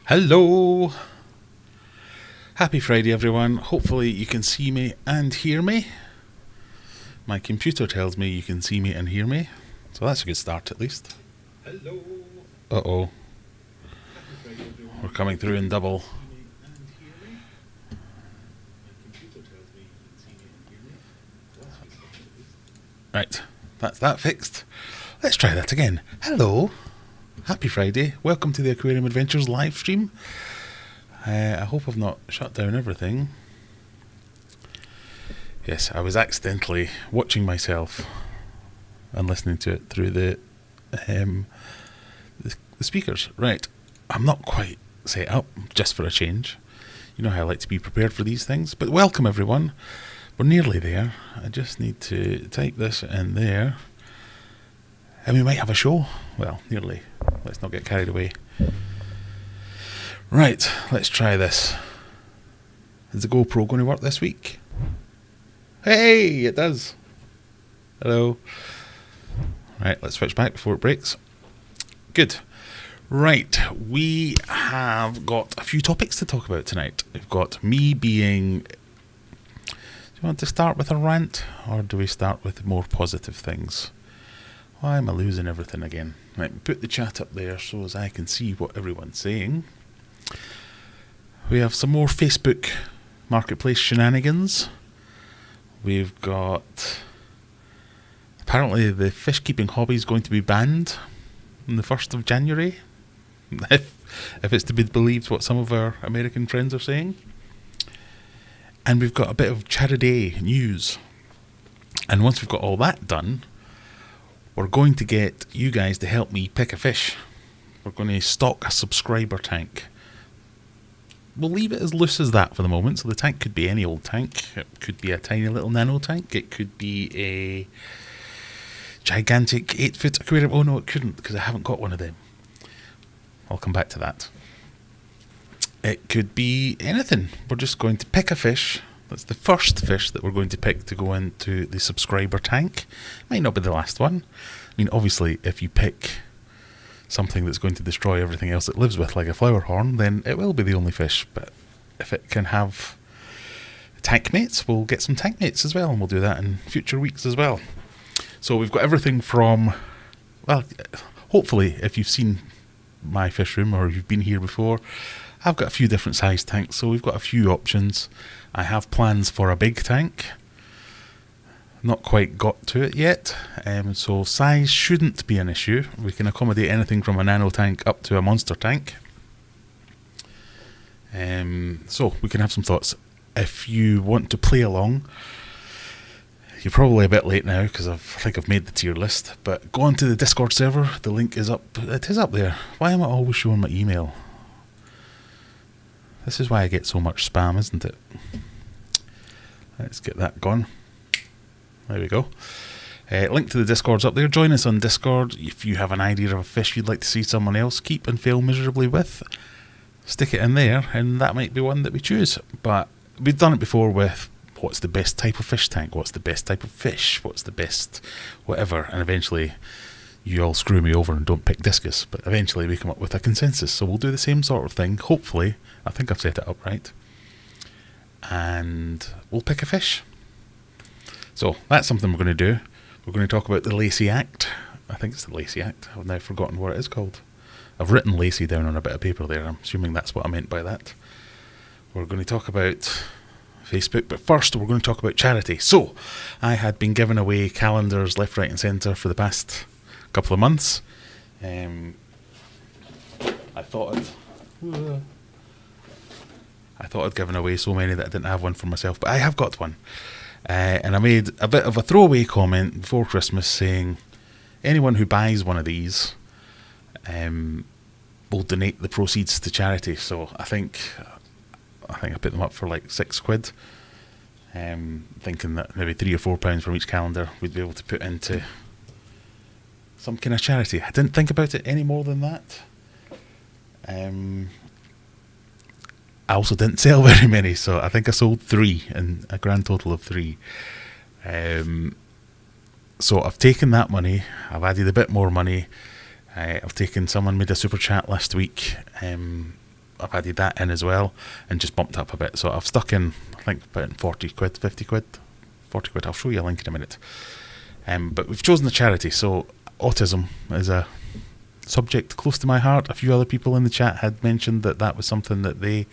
Hello! Happy Friday, everyone. Hopefully you can see me and hear me. My computer tells me you can see me and hear me, so that's a good start at least. Hello. Uh-oh. We're coming through in double. Right, that's that fixed. Let's try that again. Hello. Happy Friday. Welcome to the Aquarium Adventures live stream. I hope I've not shut down everything. Yes, I was accidentally watching myself and listening to it through the speakers. Right, I'm not quite set up, just for a change. You know how I like to be prepared for these things. But welcome, everyone. We're nearly there. I just need to type this in there. And we might have a show. Well, nearly. Let's not get carried away. Right, let's try this. Is the GoPro going to work this week? Hey, it does. Hello. Right, let's switch back before it breaks. Good. Right, we have got a few topics to talk about tonight. We've got me being... Do you want to start with a rant, or do we start with more positive things? Why am I losing everything again? Right, put the chat up there so as I can see what everyone's saying. We have some more Facebook Marketplace shenanigans. We've got... Apparently the fish keeping hobby is going to be banned on the 1st of January. If it's to be believed what some of our American friends are saying. And we've got a bit of charity news. And once we've got all that done, we're going to get you guys to help me pick a fish. We're going to stock a subscriber tank. We'll leave it as loose as that for the moment. So the tank could be any old tank. It could be a tiny little nano tank. It could be a gigantic 8-foot aquarium. Oh no, it couldn't, because I haven't got one of them. I'll come back to that. It could be anything. We're just going to pick a fish. That's the first fish that we're going to pick to go into the subscriber tank. Might not be the last one. I mean, obviously, if you pick something that's going to destroy everything else it lives with, like a flower horn, then it will be the only fish. But if it can have tank mates, we'll get some tank mates as well, and we'll do that in future weeks as well. So we've got everything from, well, hopefully, if you've seen my fish room or you've been here before, I've got a few different size tanks, so we've got a few options. I have plans for a big tank. Not quite got to it yet, so size shouldn't be an issue. We can accommodate anything from a nano tank up to a monster tank. So we can have some thoughts. If you want to play along, you're probably a bit late now because I think I've made the tier list, but go on to the Discord server. The link is up. It is up there. Why am I always showing my email? This is why I get so much spam, isn't it? Let's get that gone. There we go. Link to the Discord's up there. Join us on Discord. If you have an idea of a fish you'd like to see someone else keep and fail miserably with, stick it in there, and that might be one that we choose. But we've done it before with what's the best type of fish tank, what's the best type of fish, what's the best whatever, and eventually you all screw me over and don't pick Discus, but eventually we come up with a consensus. So we'll do the same sort of thing, hopefully. I think I've set it up right. And we'll pick a fish. So that's something we're going to do. We're going to talk about the Lacey Act. I think it's the Lacey Act. I've now forgotten what it is called. I've written Lacey down on a bit of paper there. I'm assuming that's what I meant by that. We're going to talk about Facebook, but first we're going to talk about charity. So I had been giving away calendars left, right and centre for the past couple of months. I thought I'd given away so many that I didn't have one for myself, but I have got one. And I made a bit of a throwaway comment before Christmas saying anyone who buys one of these will donate the proceeds to charity. So I think I put them up for like £6, thinking that maybe £3 or £4 from each calendar we'd be able to put into some kind of charity. I didn't think about it any more than that. I also didn't sell very many, so I think I sold 3, and a grand total of 3. So I've taken that money, I've added a bit more money. I've taken, someone made a super chat last week I've added that in as well and just bumped up a bit. So I've stuck in, I think, about 40 quid, 50 quid, 40 quid. I'll show you a link in a minute. But we've chosen the charity. So autism is a subject close to my heart. A few other people in the chat had mentioned that was something that they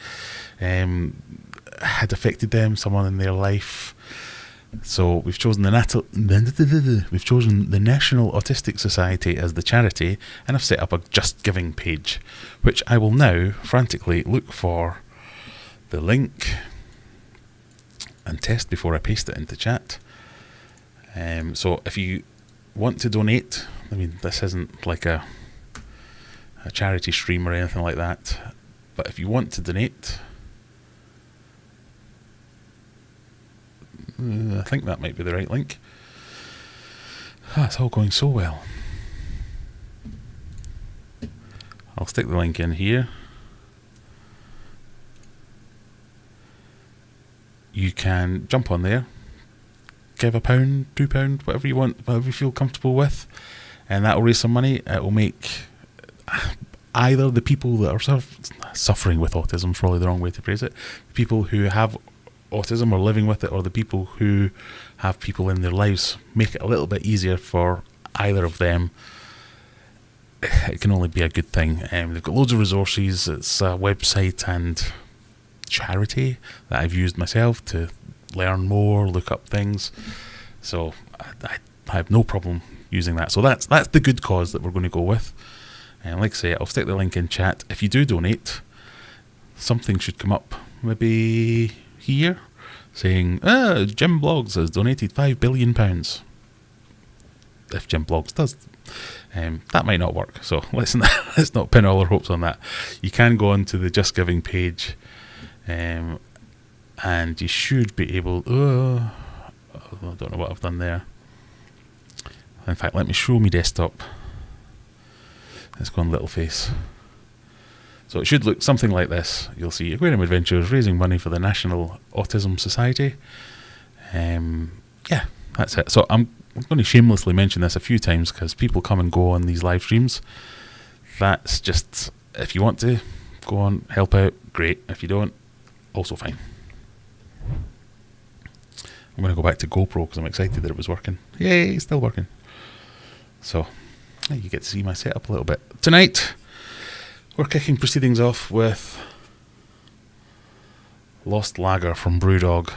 had affected them, someone in their life. So we've chosen the National Autistic Society as the charity, and I've set up a Just Giving page, which I will now frantically look for the link and test before I paste it into chat. So if you want to donate, I mean, this isn't like a charity stream or anything like that, but if you want to donate, I think that might be the right link. It's all going so well. I'll stick the link in here. You can jump on there, give £1, £2, whatever you want, whatever you feel comfortable with, and that will raise some money. It will make either the people that are suffering with autism, is probably the wrong way to phrase it, people who have autism or living with it, or the people who have people in their lives, make it a little bit easier for either of them. It can only be a good thing. They've got loads of resources. It's a website and charity that I've used myself to learn more, look up things. So I have no problem using that. So that's the good cause that we're going to go with. And like I say, I'll stick the link in chat. If you do donate, something should come up maybe here saying Jim Blogs has donated £5 billion. If Jim Blogs does, that might not work, so let's not pin all our hopes on that. You can go onto the Just Giving page, and you should be able I don't know what I've done there. In fact, let me show me desktop. Let's go on Little Face. So it should look something like this. You'll see Aquarium Adventures raising money for the National Autism Society. Yeah, that's it. So I'm going to shamelessly mention this a few times because people come and go on these live streams. That's just, if you want to go on, help out, great. If you don't, also fine. I'm going to go back to GoPro because I'm excited that it was working. Yay, it's still working. So you get to see my setup a little bit. Tonight, we're kicking proceedings off with Lost Lager from Brewdog.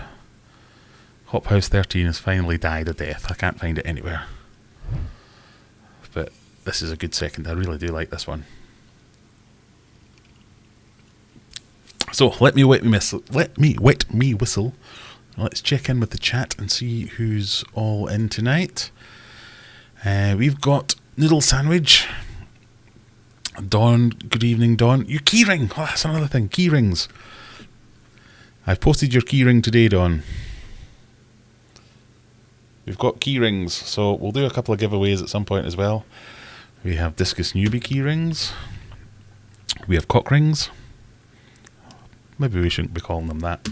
Hop House 13 has finally died a death. I can't find it anywhere. But this is a good second. I really do like this one. So let me wet me whistle. Let's check in with the chat and see who's all in tonight. We've got Noodle Sandwich. Dawn, good evening, Dawn. Your keyring. Oh, that's another thing. Keyrings. I've posted your keyring today, Dawn. We've got keyrings, so we'll do a couple of giveaways at some point as well. We have Discus newbie keyrings. We have cock rings. Maybe we shouldn't be calling them that.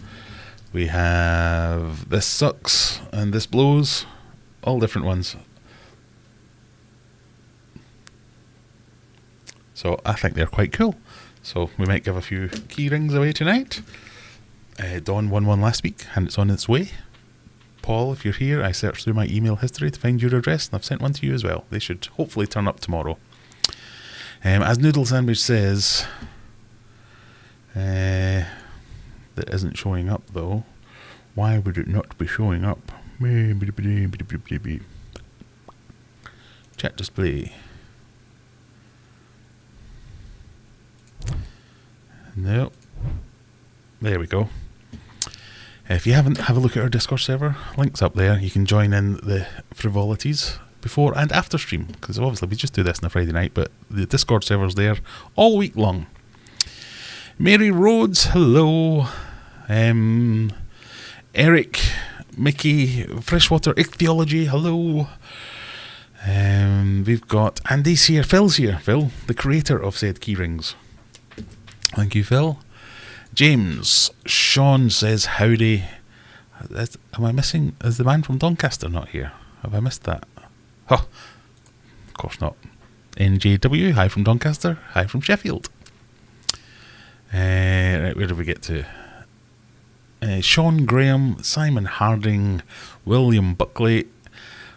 We have This Sucks and This Blows. All different ones. So I think they're quite cool. So we might give a few key rings away tonight. Dawn won one last week and it's on its way. Paul, if you're here, I searched through my email history to find your address and I've sent one to you as well. They should hopefully turn up tomorrow. As Noodle Sandwich says, that isn't showing up though. Why would it not be showing up? Chat display. No. There we go. If you haven't, have a look at our Discord server. Link's up there. You can join in the frivolities before and after stream. Because obviously we just do this on a Friday night, but the Discord server's there all week long. Mary Rhodes, hello. Eric, Mickey, Freshwater Ichthyology, hello. We've got Andy's here. Phil's here. Phil, the creator of said keyrings. Thank you, Phil. James, Sean says howdy. Am I missing? Is the man from Doncaster not here? Have I missed that? Oh, of course not. NJW, hi from Doncaster, hi from Sheffield. Right, where did we get to? Sean Graham, Simon Harding, William Buckley.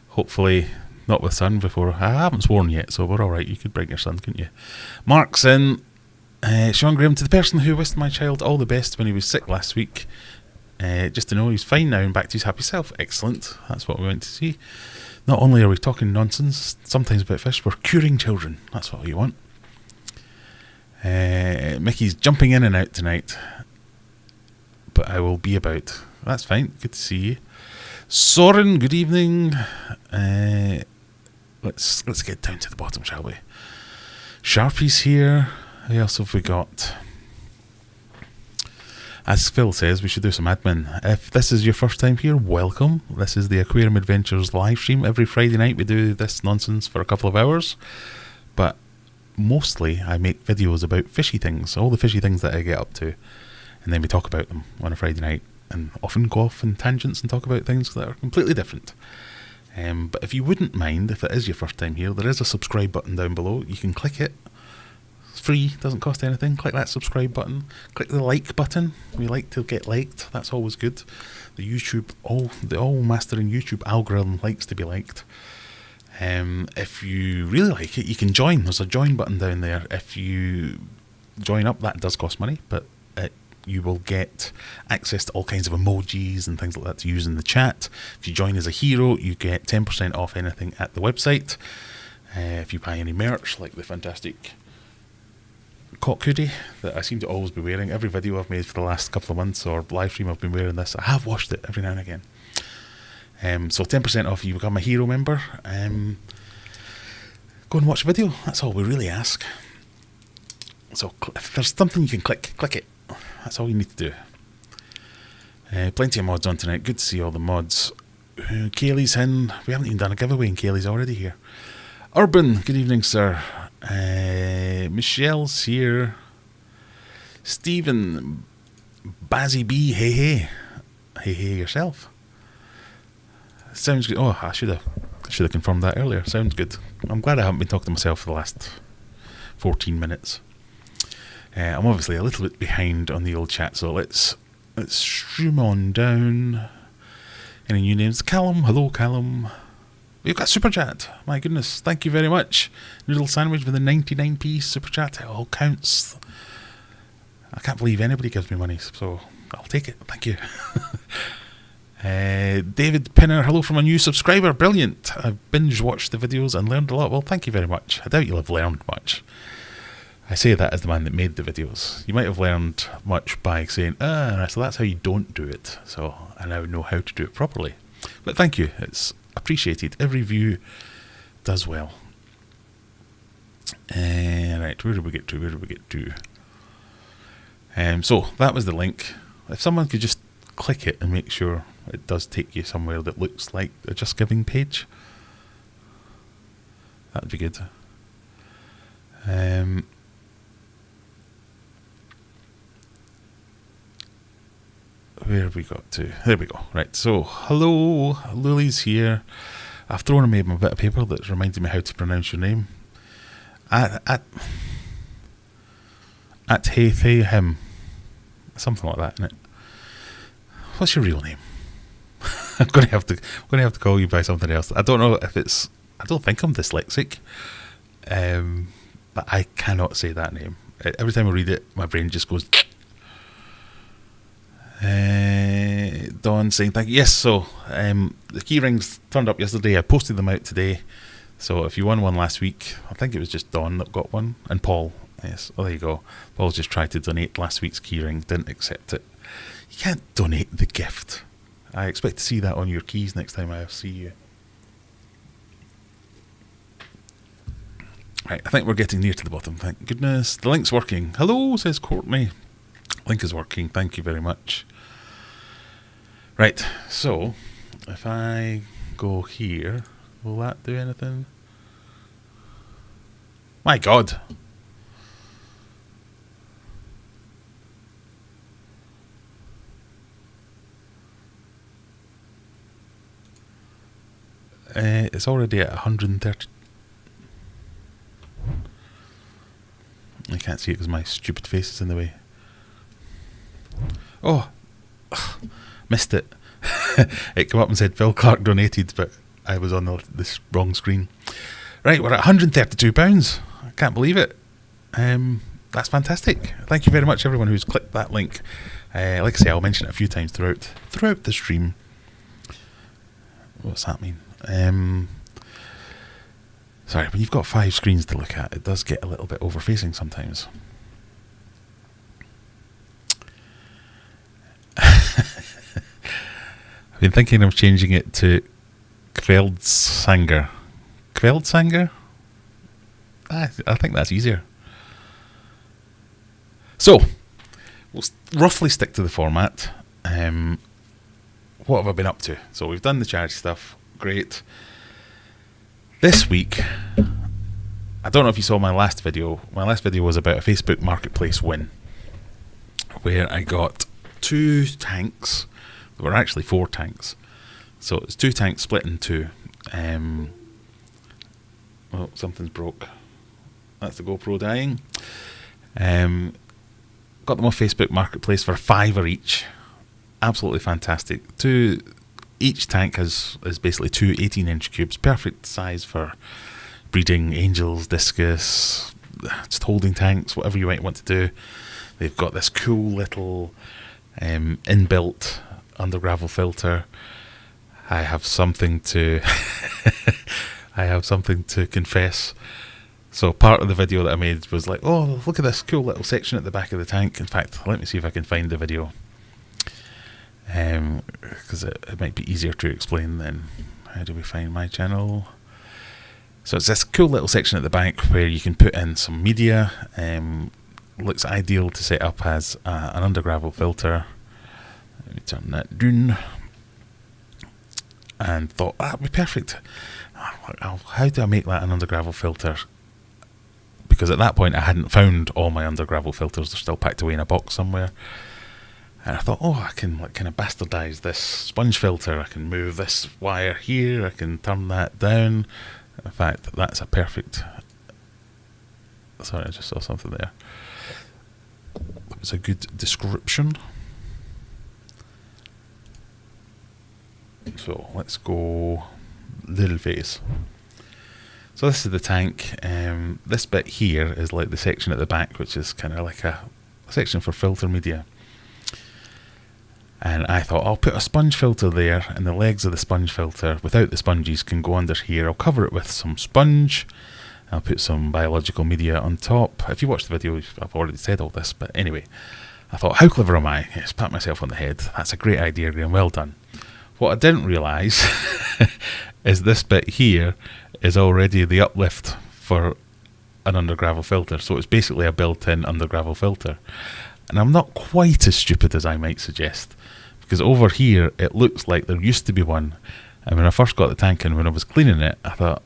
Hopefully not with son before. I haven't sworn yet, so we're alright. You could bring your son, couldn't you? Mark's in. Sean Graham, to the person who wished my child all the best when he was sick last week. Just to know he's fine now and back to his happy self. Excellent. That's what we went to see. Not only are we talking nonsense sometimes about fish, we're curing children. That's what you want. Mickey's jumping in and out tonight, but I will be about. That's fine. Good to see you. Soren, good evening. Let's get down to the bottom, shall we? Sharpie's here. Who else have we got? As Phil says, we should do some admin. If this is your first time here, welcome. This is the Aquarium Adventures live stream. Every Friday night we do this nonsense for a couple of hours, but mostly I make videos about fishy things, all the fishy things that I get up to, and then we talk about them on a Friday night, and often go off in tangents and talk about things that are completely different. But if you wouldn't mind, if it is your first time here, there is a subscribe button down below. You can click it. It's free, doesn't cost anything. Click that subscribe button. Click the like button. We like to get liked. That's always good. The all mastering YouTube algorithm likes to be liked. If you really like it, you can join. There's a join button down there. If you join up, that does cost money, but you will get access to all kinds of emojis and things like that to use in the chat. If you join as a hero, you get 10% off anything at the website. If you buy any merch, like the fantastic cock hoodie that I seem to always be wearing. Every video I've made for the last couple of months or live stream I've been wearing this. I have washed it every now and again. So 10% off if you become a hero member. Go and watch the video. That's all we really ask. So if there's something you can click it. That's all you need to do. Plenty of mods on tonight. Good to see all the mods. Kaylee's in. We haven't even done a giveaway and Kaylee's already here. Urban, good evening, sir. Michelle's here. Stephen, Bazzy B, hey yourself. Sounds good. Oh, I should have confirmed that earlier. Sounds good. I'm glad I haven't been talking to myself for the last 14 minutes. I'm obviously a little bit behind on the old chat, so let's stream on down. Any new names? Callum, hello Callum. We've got Super Chat. My goodness, thank you very much. Noodle Sandwich with a 99p Super Chat. It all counts. I can't believe anybody gives me money, so I'll take it. Thank you. David Pinner, hello from a new subscriber. Brilliant. I've binge watched the videos and learned a lot. Well, thank you very much. I doubt you'll have learned much. I say that as the man that made the videos. You might have learned much by saying, so that's how you don't do it. So I now know how to do it properly. But thank you. It's appreciated. Every view does well. Right, where did we get to? So that was the link. If someone could just click it and make sure it does take you somewhere that looks like a Just Giving page, that would be good. Where have we got to? There we go. Right, so hello, Lily's here. I've thrown away my bit of paper that's reminding me how to pronounce your name. At hey him, something like that, isn't it? What's your real name? I'm going to have to call you by something else. I don't know if it's. I don't think I'm dyslexic, but I cannot say that name. Every time I read it, my brain just goes. Dawn saying thank you. Yes, so the key rings turned up yesterday. I posted them out today. So if you won one last week, I think it was just Dawn that got one, and Paul. Yes, oh there you go. Paul's just tried to donate last week's key ring, didn't accept it. You can't donate the gift. I expect to see that on your keys next time I see you. Right, I think we're getting near to the bottom. Thank goodness. The link's working. Hello, says Courtney. Link is working. Thank you very much. Right, so if I go here, will that do anything? My God. It's already at 130. I can't see it because my stupid face is in the way. Oh, missed it. It came up and said Phil Clark donated, but I was on this wrong screen. Right, we're at £132. I can't believe it. That's fantastic. Thank you very much, everyone who's clicked that link. Like I say, I'll mention it a few times throughout the stream. What's that mean? Sorry, when you've got 5 screens to look at, it does get a little bit overfacing sometimes. I've been thinking of changing it to Kveldsanger. Kveldsanger? I think that's easier. So, we'll roughly stick to the format. What have I been up to? So we've done the charity stuff. Great. This week, I don't know if you saw my last video. My last video was about a Facebook Marketplace win, where I got 2 tanks. There were actually 4 tanks. So it's 2 tanks split in 2. Oh, something's broke. That's the GoPro dying. Got them off Facebook Marketplace for £5 each. Absolutely fantastic. Each tank is basically 2 18-inch cubes, perfect size for breeding angels, discus, just holding tanks, whatever you might want to do. They've got this cool little inbuilt under gravel filter. I have something to confess. So part of the video that I made was like, oh, look at this cool little section at the back of the tank. In fact, let me see if I can find the video, because it might be easier to explain than how do we find my channel. So it's this cool little section at the back where you can put in some media. Looks ideal to set up as an under gravel filter. Let me turn that down. And thought that would be perfect. How do I make that an under gravel filter? Because at that point I hadn't found all my under gravel filters. They're still packed away in a box somewhere. And I thought, I can kind of bastardise this sponge filter. I can move this wire here. I can turn that down. In fact, that's a perfect... Sorry, I just saw something there. That was a good description. So let's go little face. So this is the tank. This bit here is like the section at the back, which is kind of like a section for filter media. And I thought I'll put a sponge filter there, and the legs of the sponge filter without the sponges can go under here. I'll cover it with some sponge. I'll put some biological media on top. If you watch the video, I've already said all this, but anyway, I thought, how clever am I? Yes, pat myself on the head. That's a great idea, Graham. Well done. What I didn't realise is this bit here is already the uplift for an under gravel filter. So it's basically a built-in under gravel filter. And I'm not quite as stupid as I might suggest, because over here it looks like there used to be one. And when I first got the tank in, when I was cleaning it, I thought,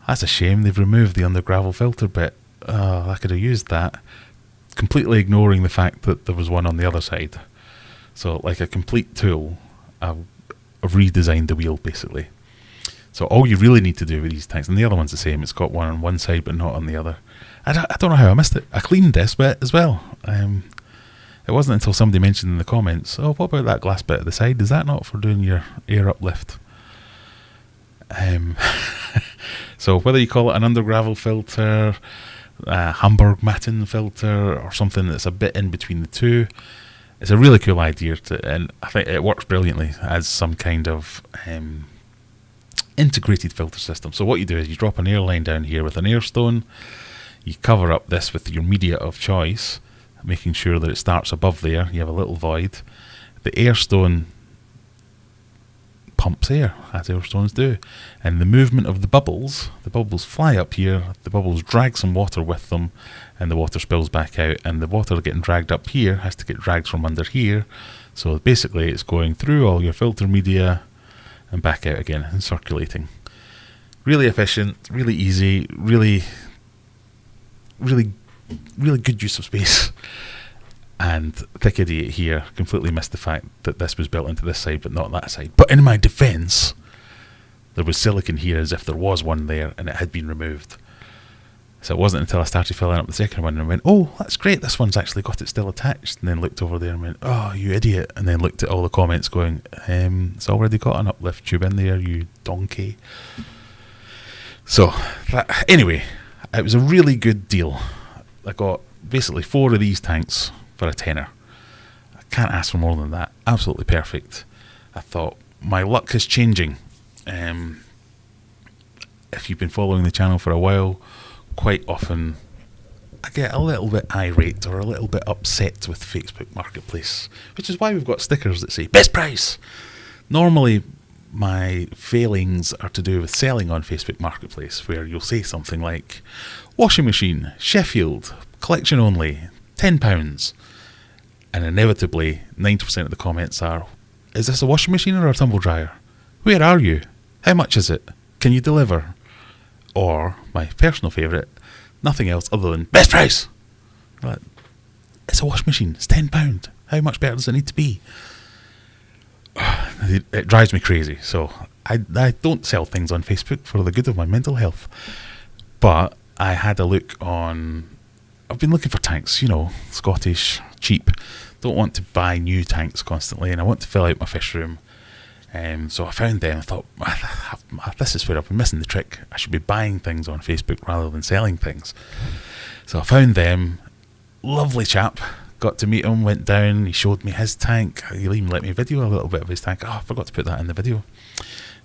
that's a shame they've removed the under gravel filter bit. I could have used that, completely ignoring the fact that there was one on the other side. So like a complete tool, I've redesigned the wheel basically. So all you really need to do with these tanks, and the other one's the same, it's got one on one side but not on the other. I don't know how I missed it. I cleaned this bit as well. It wasn't until somebody mentioned in the comments, what about that glass bit at the side? Is that not for doing your air uplift? So whether you call it an under gravel filter, a Hamburg Matten filter, or something that's a bit in between the two, it's a really cool idea, and I think it works brilliantly as some kind of integrated filter system. So what you do is you drop an air line down here with an air stone, you cover up this with your media of choice, making sure that it starts above there, you have a little void. The air stone pumps air, as air stones do, and the movement of the bubbles fly up here, the bubbles drag some water with them, and the water spills back out, and the water getting dragged up here has to get dragged from under here. So basically it's going through all your filter media and back out again and circulating. Really efficient, really easy, really good use of space. And thick idiot here completely missed the fact that this was built into this side but not that side. But in my defence, there was silicon here as if there was one there and it had been removed. So it wasn't until I started filling up the second one and went, oh, that's great, this one's actually got it still attached. And then looked over there and went, oh, you idiot. And then looked at all the comments going, it's already got an uplift tube in there, you donkey. So, anyway, it was a really good deal. I got basically 4 of these tanks for a tenner. I can't ask for more than that. Absolutely perfect. I thought, my luck is changing. If you've been following the channel for a while, quite often I get a little bit irate or a little bit upset with Facebook Marketplace, which is why we've got stickers that say best price. Normally my failings are to do with selling on Facebook Marketplace, where you'll say something like washing machine, Sheffield, collection only, £10, and inevitably 90% of the comments are, is this a washing machine or a tumble dryer? Where are you? How much is it? Can you deliver? Or, my personal favourite, nothing else other than best price. Like, it's a washing machine, it's £10. How much better does it need to be? It drives me crazy. So I don't sell things on Facebook for the good of my mental health. But I had a look on, I've been looking for tanks, Scottish, cheap. Don't want to buy new tanks constantly, and I want to fill out my fish room. So I found them. I thought, this is where I've been missing the trick. I should be buying things on Facebook rather than selling things. So I found them. Lovely chap. Got to meet him, went down, he showed me his tank. He even let me video a little bit of his tank. I forgot to put that in the video.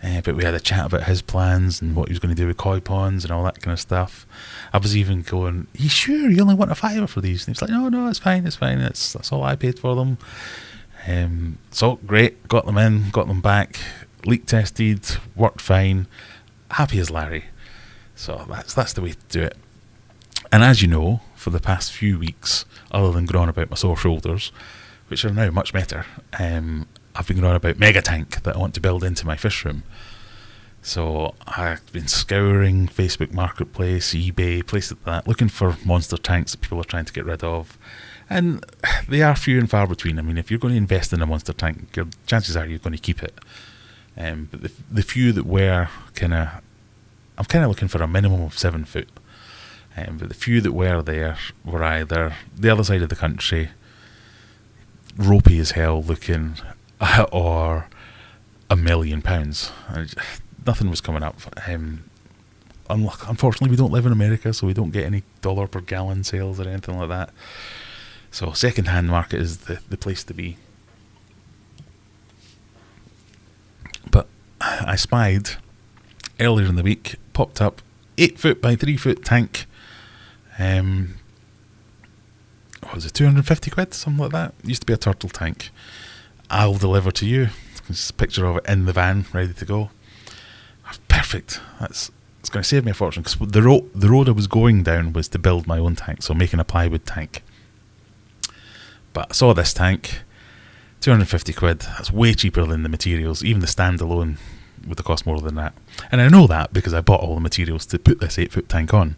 But we had a chat about his plans and what he was going to do with koi ponds and all that kind of stuff. I was even going, you sure you only want a £5 for these? And he was like, no, it's fine. That's all I paid for them. So great, got them in, got them back, leak tested, worked fine, happy as Larry. So that's the way to do it. And as you know, for the past few weeks, other than going on about my sore shoulders, which are now much better, I've been going on about mega tank that I want to build into my fish room. So I've been scouring Facebook Marketplace, eBay, places like that, looking for monster tanks that people are trying to get rid of. And they are few and far between. I mean, if you're going to invest in a monster tank, your chances are you're going to keep it. But the few that were I'm kind of looking for a minimum of 7 foot. But the few that were there were either the other side of the country, ropey as hell looking, or £1 million. Nothing was coming up. Unfortunately, we don't live in America, so we don't get any dollar per gallon sales or anything like that. So second-hand market is the place to be. But I spied earlier in the week, popped up 8 foot by 3 foot tank. What was it, 250 quid, something like that? Used to be a turtle tank. I'll deliver to you. There's a picture of it in the van, ready to go. Perfect. It's going to save me a fortune, because the road I was going down was to build my own tank, so making a plywood tank. But I saw this tank, 250 quid. That's way cheaper than the materials. Even the stand alone would have cost more than that. And I know that because I bought all the materials to put this 8 foot tank on.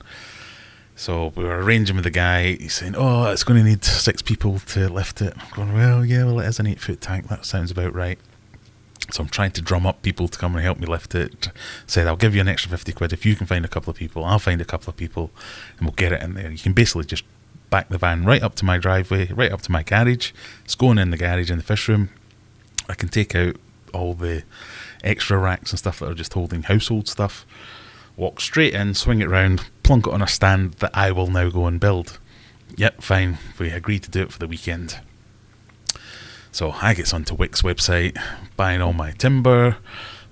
So we were arranging with the guy. He's saying, it's going to need 6 people to lift it. I'm going, well, it is an 8 foot tank. That sounds about right. So I'm trying to drum up people to come and help me lift it. Said, I'll give you an extra 50 quid if you can find a couple of people. I'll find a couple of people and we'll get it in there. You can basically just back the van right up to my driveway, right up to my garage. It's going in the garage in the fish room. I can take out all the extra racks and stuff that are just holding household stuff. Walk straight in, swing it round, plunk it on a stand that I will now go and build. Yep, fine. We agreed to do it for the weekend. So I get onto Wick's website, buying all my timber.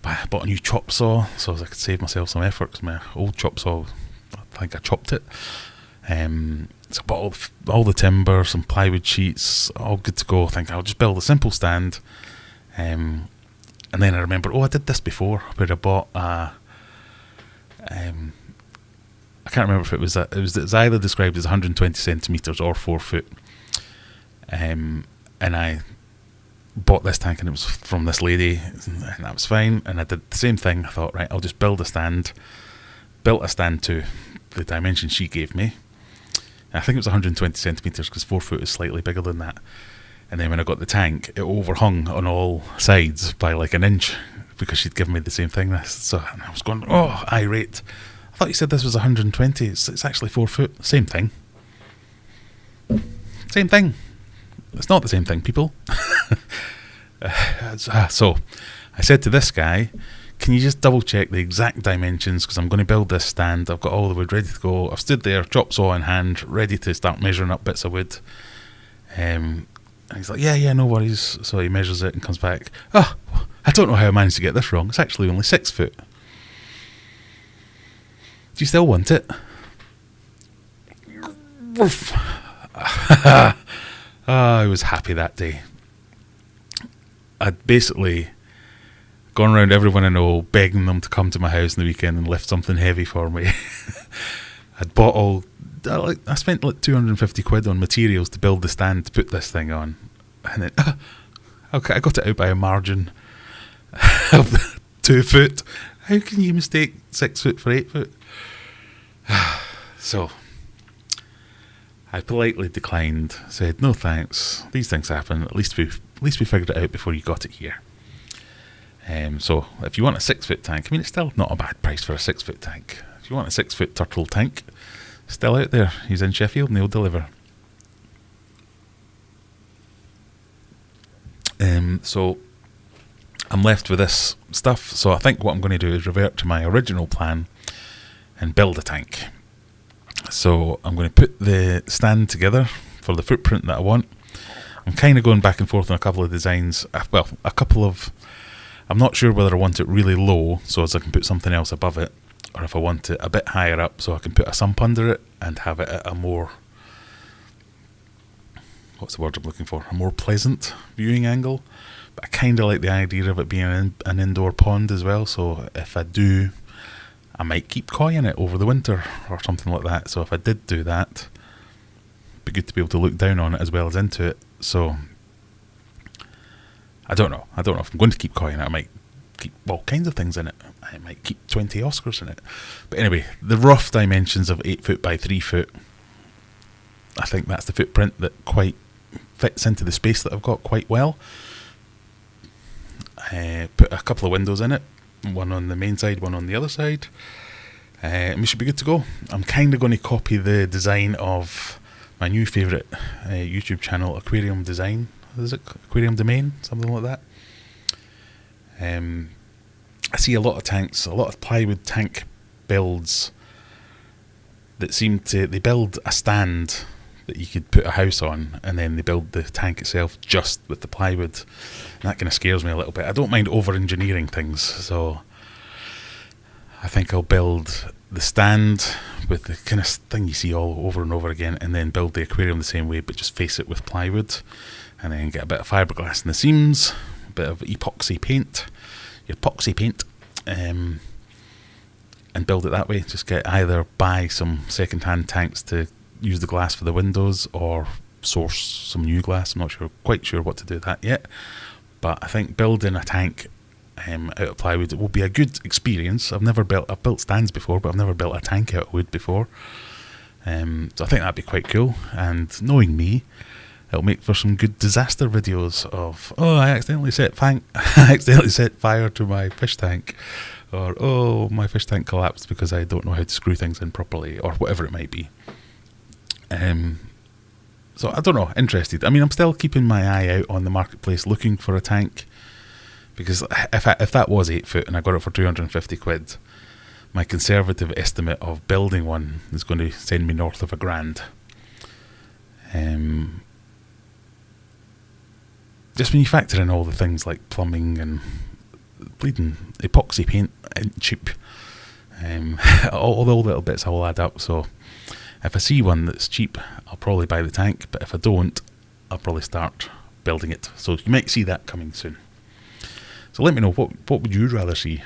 Bought a new chop saw so as I could save myself some effort, because my old chop saw, I think I chopped it. So I bought all the timber, some plywood sheets, all good to go. I think I'll just build a simple stand. And then I remember, I did this before, where I bought I can't remember if it was either described as 120 centimetres or 4 foot. And I bought this tank and it was from this lady, and that was fine. And I did the same thing. I thought, right, I'll just build a stand. Built a stand to the dimension she gave me. I think it was 120 centimetres because 4 foot is slightly bigger than that. And then when I got the tank, it overhung on all sides by like an inch because she'd given me the same thing. So I was going, irate. I thought you said this was 120. It's actually 4 foot. Same thing. Same thing. It's not the same thing, people. So I said to this guy, can you just double check the exact dimensions, because I'm going to build this stand. I've got all the wood ready to go. I've stood there, chop saw in hand, ready to start measuring up bits of wood. And he's like, yeah, no worries. So he measures it and comes back, oh, I don't know how I managed to get this wrong. It's actually only 6 foot. Do you still want it? I was happy that day. I'd basically gone around everyone I know, begging them to come to my house in the weekend and lift something heavy for me. I'd bought I spent like 250 quid on materials to build the stand to put this thing on. And then, okay, I got it out by a margin of 2 foot. How can you mistake 6 foot for 8 foot? So I politely declined, said no thanks, these things happen, at least we figured it out before you got it here. So if you want a 6 foot tank, I mean, it's still not a bad price for a 6 foot tank. If you want a 6 foot turtle tank, still out there, he's in Sheffield and they'll deliver. So I'm left with this stuff, so I think what I'm going to do is revert to my original plan and build a tank. So I'm going to put the stand together for the footprint that I want. I'm kind of going back and forth on a couple of designs. Well, I'm not sure whether I want it really low so as I can put something else above it, or if I want it a bit higher up so I can put a sump under it and have it at a more, what's the word I'm looking for, a more pleasant viewing angle. But I kind of like the idea of it being an indoor pond as well, so if I do, I might keep koi in it over the winter or something like that. So if I did do that, it'd be good to be able to look down on it as well as into it. So I don't know if I'm going to keep koi in it. I might keep all kinds of things in it. I might keep 20 Oscars in it. But anyway, the rough dimensions of 8 foot by 3 foot, I think that's the footprint that quite fits into the space that I've got quite well. Put a couple of windows in it, one on the main side, one on the other side, and we should be good to go. I'm kind of going to copy the design of my new favourite YouTube channel, Aquarium Design. Is it Aquarium Domain? Something like that. I see a lot of tanks, a lot of plywood tank builds that they build a stand that you could put a house on, and then they build the tank itself just with the plywood. And that kind of scares me a little bit. I don't mind over-engineering things, so I think I'll build the stand with the kind of thing you see all over and over again, and then build the aquarium the same way, but just face it with plywood, and then get a bit of fiberglass in the seams, a bit of epoxy paint, and build it that way. Just either buy some second-hand tanks to use the glass for the windows, or source some new glass. I'm not quite sure what to do with that yet, but I think building a tank out of plywood, it will be a good experience. I've built stands before, but I've never built a tank out of wood before. So I think that'd be quite cool, and knowing me, it'll make for some good disaster videos of, I accidentally set fire to my fish tank, or my fish tank collapsed because I don't know how to screw things in properly, or whatever it might be. So I don't know, interested. I mean, I'm still keeping my eye out on the marketplace looking for a tank, because if that was 8 foot and I got it for 250 quid, my conservative estimate of building one is going to send me north of £1,000. Just when you factor in all the things like plumbing and bleeding epoxy paint and cheap, all the little bits will add up. So if I see one that's cheap, I'll probably buy the tank, but if I don't, I'll probably start building it. So you might see that coming soon. So let me know, what would you rather see?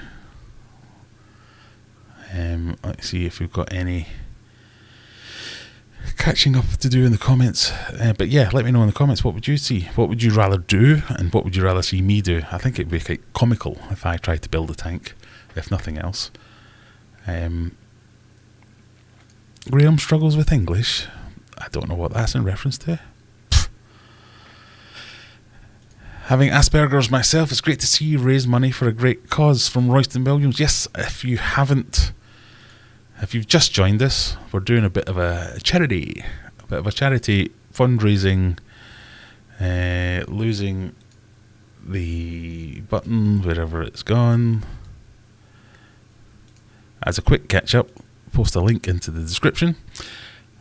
Let's see if we've got any catching up to do in the comments. But yeah, let me know in the comments, what would you see? What would you rather do, and what would you rather see me do? I think it'd be quite comical if I tried to build a tank, if nothing else. Graham struggles with English. I don't know what that's in reference to. Having Asperger's myself, it's great to see you raise money for a great cause, from Royston Williams. Yes, if you haven't If you've just joined us, we're doing a bit of a charity fundraising. Losing the button wherever it's gone. As a quick catch up, post a link into the description.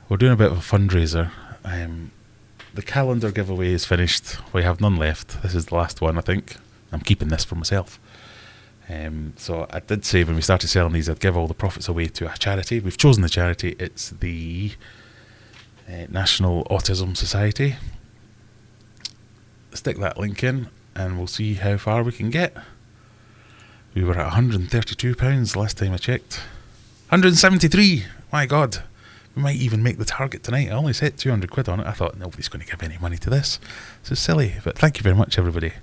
We're doing a bit of a fundraiser. The calendar giveaway is finished. We have none left. This is the last one, I think. I'm keeping this for myself. So I did say when we started selling these, I'd give all the profits away to a charity. We've chosen the charity. It's the National Autism Society. Stick that link in and we'll see how far we can get. We were at £132 last time I checked. 173! My God. We might even make the target tonight. I only set 200 quid on it. I thought nobody's going to give any money to this. This is silly. But thank you very much, everybody.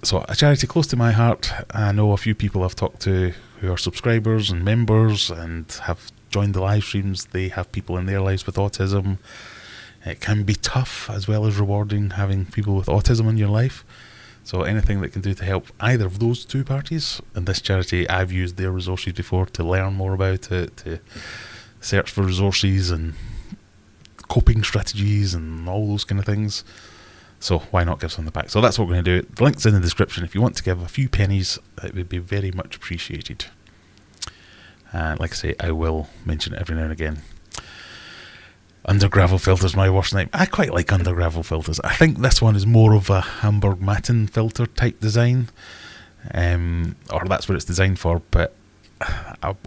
So a charity close to my heart. I know a few people I've talked to who are subscribers and members and have joined the live streams. They have people in their lives with autism. It can be tough as well as rewarding having people with autism in your life. So anything that can do to help either of those two parties. And this charity, I've used their resources before to learn more about it, to search for resources and coping strategies and all those kind of things. So why not give something back? So that's what we're going to do. The link's in the description. If you want to give a few pennies, it would be very much appreciated. And like I say, I will mention it every now and again. Under gravel filters, my worst name. I quite like under gravel filters. I think this one is more of a Hamburg Matten filter type design, or that's what it's designed for. But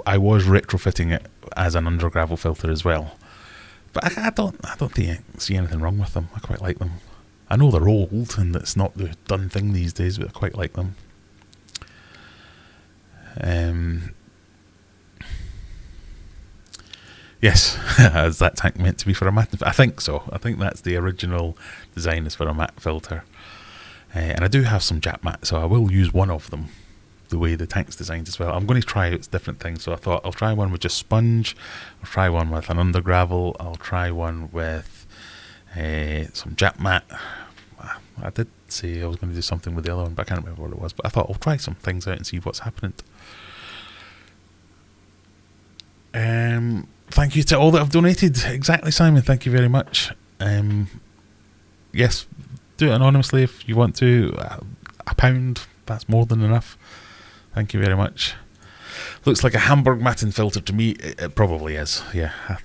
I was retrofitting it as an under gravel filter as well. But I don't see anything wrong with them. I quite like them. I know they're old and it's not the done thing these days, but I quite like them. Yes, is that tank meant to be for a matte? I think so. I think that's the original design is for a matte filter. And I do have some Jap matte, so I will use one of them the way the tank's designed as well. I'm going to try out different things. So I thought I'll try one with just sponge. I'll try one with an under gravel. I'll try one with some Jap matte. I did say I was going to do something with the other one, but I can't remember what it was. But I thought I'll try some things out and see what's happening. Thank you to all that have donated. Exactly, Simon. Thank you very much. Yes, do it anonymously if you want to. £1, that's more than enough. Thank you very much. Looks like a Hamburg Matten filter to me. It probably is. Yeah, I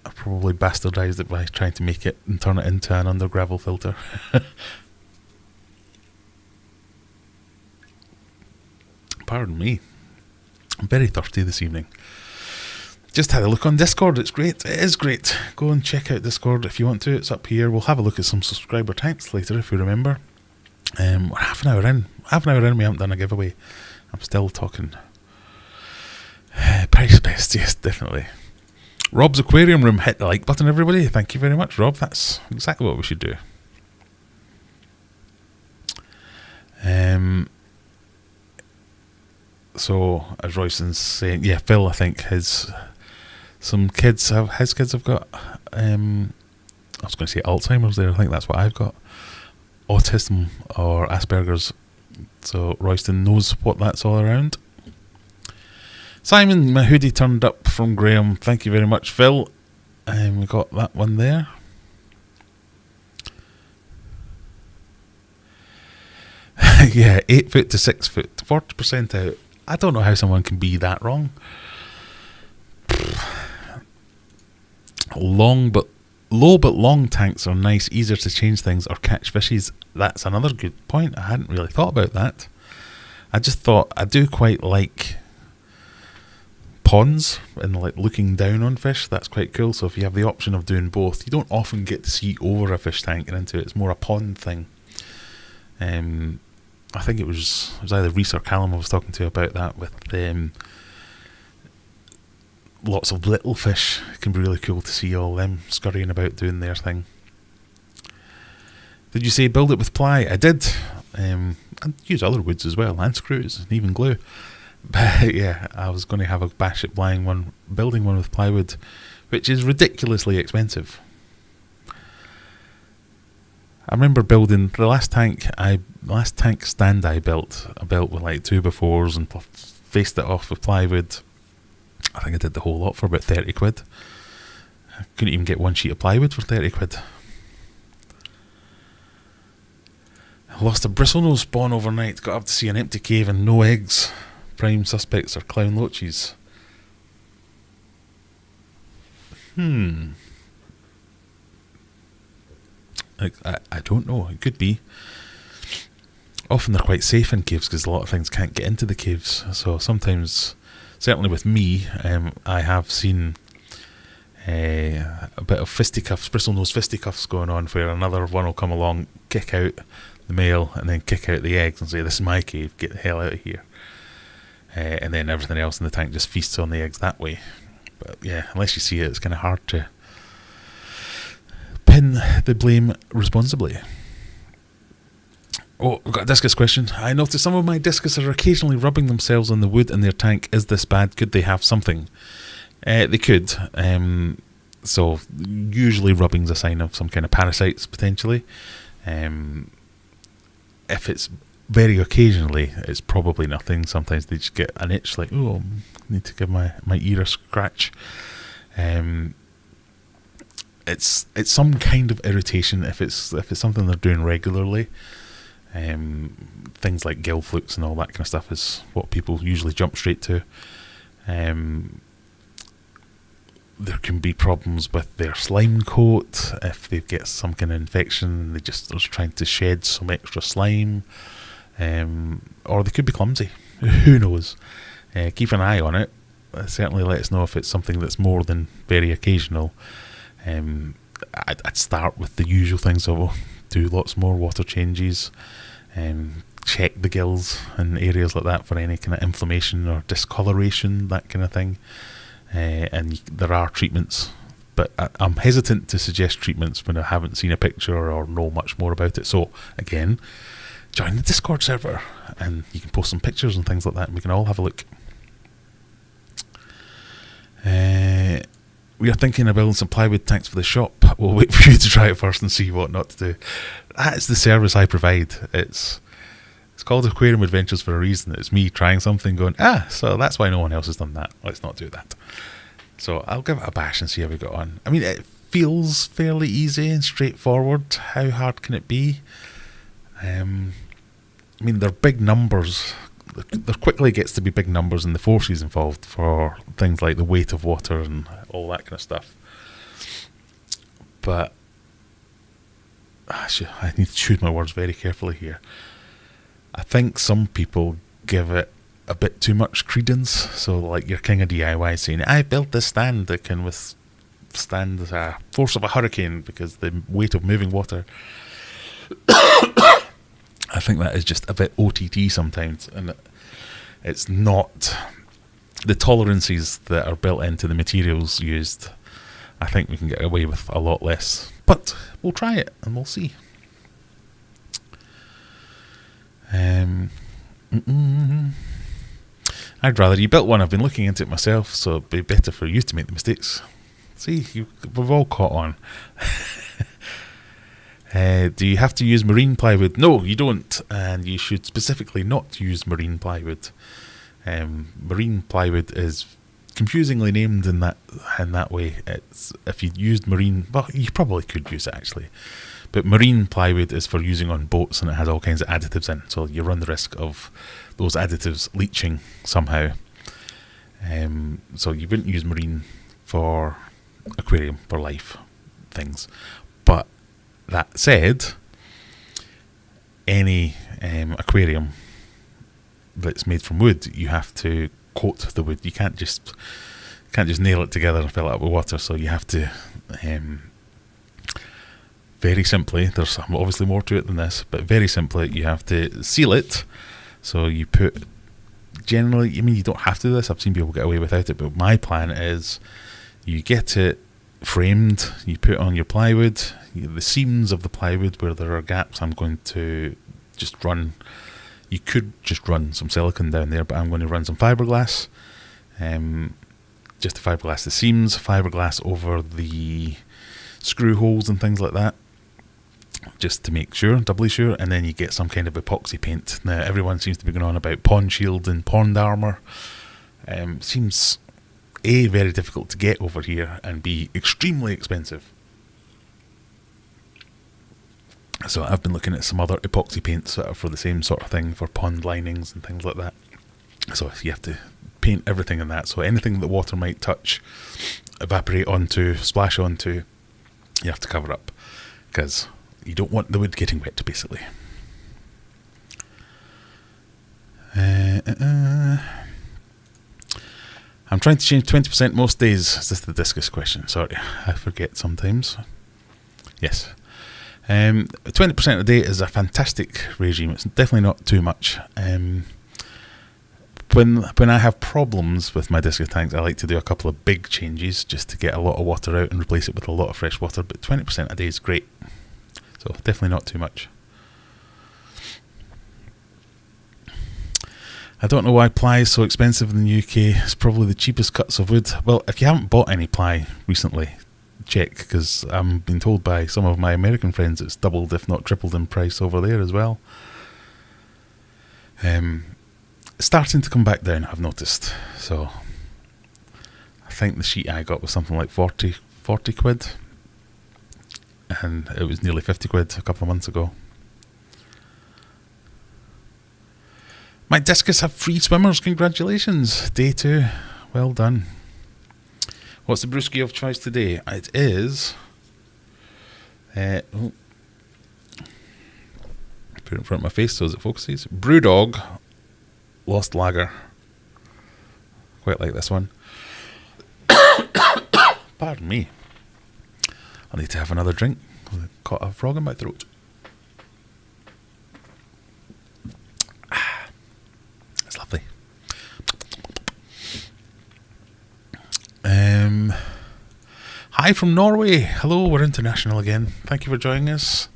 probably bastardised it by trying to make it and turn it into an under gravel filter. Pardon me. I'm very thirsty this evening. Just had a look on Discord. It's great. It is great. Go and check out Discord if you want to. It's up here. We'll have a look at some subscriber tanks later if you remember. We're half an hour in. We haven't done a giveaway. I'm still talking. Price best, yes, definitely. Rob's Aquarium Room. Hit the like button, everybody. Thank you very much, Rob. That's exactly what we should do. So, as Royston's saying, yeah, Phil, I think his kids have got, I was going to say Alzheimer's there, I think that's what I've got, autism or Asperger's, so Royston knows what that's all around. Simon, my hoodie turned up from Graham, thank you very much, Phil, we got that one there. Yeah, 8 foot to 6 foot, 40% out. I don't know how someone can be that wrong. Low but long tanks are nice, easier to change things or catch fishies. That's another good point. I hadn't really thought about that. I just thought I do quite like ponds and like looking down on fish. That's quite cool. So if you have the option of doing both, you don't often get to see over a fish tank and into it. It's more a pond thing. I think it was either Reese or Callum I was talking to about that with lots of little fish. It can be really cool to see all them scurrying about doing their thing. Did you say build it with ply? I did. I'd use other woods as well, and screws, and even glue. But yeah, I was going to have a bash at building one with plywood, which is ridiculously expensive. I remember building the last tank stand I built with like 2x4s and faced it off with plywood. I think I did the whole lot for about 30 quid. I couldn't even get one sheet of plywood for 30 quid. I lost a bristlenose spawn overnight. Got up to see an empty cave and no eggs. Prime suspects are clown loaches. I don't know. It could be. Often they're quite safe in caves because a lot of things can't get into the caves. So sometimes, certainly with me, I have seen a bit of fisticuffs, bristlenose fisticuffs going on, where another one will come along, kick out the male, and then kick out the eggs and say, "This is my cave, get the hell out of here." And then everything else in the tank just feasts on the eggs that way. But yeah, unless you see it, it's kind of hard to pin the blame responsibly. Oh, I've got a Discus question. I noticed some of my Discus are occasionally rubbing themselves on the wood in their tank. Is this bad? Could they have something? They could. So usually rubbing's a sign of some kind of parasites, potentially. If it's very occasionally, it's probably nothing. Sometimes they just get an itch, like, oh, I need to give my ear a scratch. It's some kind of irritation if it's something they're doing regularly. Things like gill flukes and all that kind of stuff is what people usually jump straight to. There can be problems with their slime coat if they get some kind of infection. They're just trying to shed some extra slime, or they could be clumsy. Who knows? Keep an eye on it. Certainly let us know if it's something that's more than very occasional. I'd start with the usual things. So do lots more water changes. Check the gills and areas like that for any kind of inflammation or discoloration, that kind of thing. And there are treatments, but I'm hesitant to suggest treatments when I haven't seen a picture or know much more about it. So again, join the Discord server and you can post some pictures and things like that and we can all have a look. We are thinking of building some plywood tanks for the shop. We'll wait for you to try it first and see what not to do. That's the service I provide. It's called Aquarium Adventures for a reason. It's me trying something going, so that's why no one else has done that. Let's not do that. So I'll give it a bash and see how we got on. I mean, it feels fairly easy and straightforward. How hard can it be? I mean, they're big numbers. There quickly gets to be big numbers in the forces involved for things like the weight of water and all that kind of stuff. But I need to choose my words very carefully here. I think some people give it a bit too much credence. So like your king of DIY saying, I built this stand that can withstand the force of a hurricane because the weight of moving water. I think that is just a bit OTT sometimes, and it's not the tolerances that are built into the materials used. I think we can get away with a lot less, but we'll try it and we'll see. I'd rather you built one. I've been looking into it myself, so it'd be better for you to make the mistakes. See, we've all caught on. Do you have to use marine plywood? No, you don't, and you should specifically not use marine plywood. Marine plywood is confusingly named in that way. It's if you used marine, well, you probably could use it actually, but marine plywood is for using on boats, and it has all kinds of additives in, so you run the risk of those additives leaching somehow. So you wouldn't use marine for aquarium, for life things. But that said, any aquarium that's made from wood, you have to coat the wood. You can't just nail it together and fill it up with water. So you have to, very simply, there's obviously more to it than this, but very simply, you have to seal it. So you put, generally, I mean, you don't have to do this. I've seen people get away without it, but my plan is you get it framed, you put on your plywood, the seams of the plywood where there are gaps, I'm going to just run, you could just run some silicone down there, but I'm going to run some fiberglass, just the fiberglass, the seams, fiberglass over the screw holes and things like that, just to make sure, doubly sure, and then you get some kind of epoxy paint. Now everyone seems to be going on about pond shield and pond armour. Seems A, very difficult to get over here, and B, extremely expensive. So I've been looking at some other epoxy paints that are for the same sort of thing, for pond linings and things like that. So you have to paint everything in that, so anything that water might touch, evaporate onto, splash onto, you have to cover up, because you don't want the wood getting wet, basically. I'm trying to change 20% most days. Is this the Discus question? Sorry, I forget sometimes. Yes. 20% a day is a fantastic regime. It's definitely not too much. When I have problems with my Discus tanks, I like to do a couple of big changes just to get a lot of water out and replace it with a lot of fresh water. But 20% a day is great. So definitely not too much. I don't know why ply is so expensive in the UK. It's probably the cheapest cuts of wood. Well, if you haven't bought any ply recently, check, because I'm being told by some of my American friends it's doubled, if not tripled in price over there as well. Starting to come back down, I've noticed. So I think the sheet I got was something like 40 quid. And it was nearly 50 quid a couple of months ago. My Discus have free swimmers, congratulations. Day 2, well done. What's the brewski of choice today? It is... put it in front of my face so as it focuses. Brewdog Lost Lager. Quite like this one. Pardon me. I need to have another drink. I caught a frog in my throat. It's lovely. Hi from Norway. Hello, we're international again. Thank you for joining us.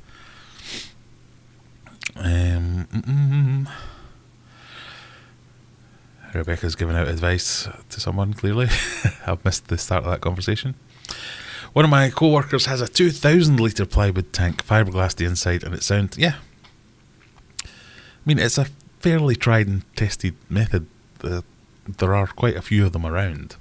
Rebecca's giving out advice to someone, clearly. I've missed the start of that conversation. One of my co-workers has a 2,000 litre plywood tank, fiberglass the inside, and it sounds, yeah. I mean, it's a fairly tried and tested method. There are quite a few of them around.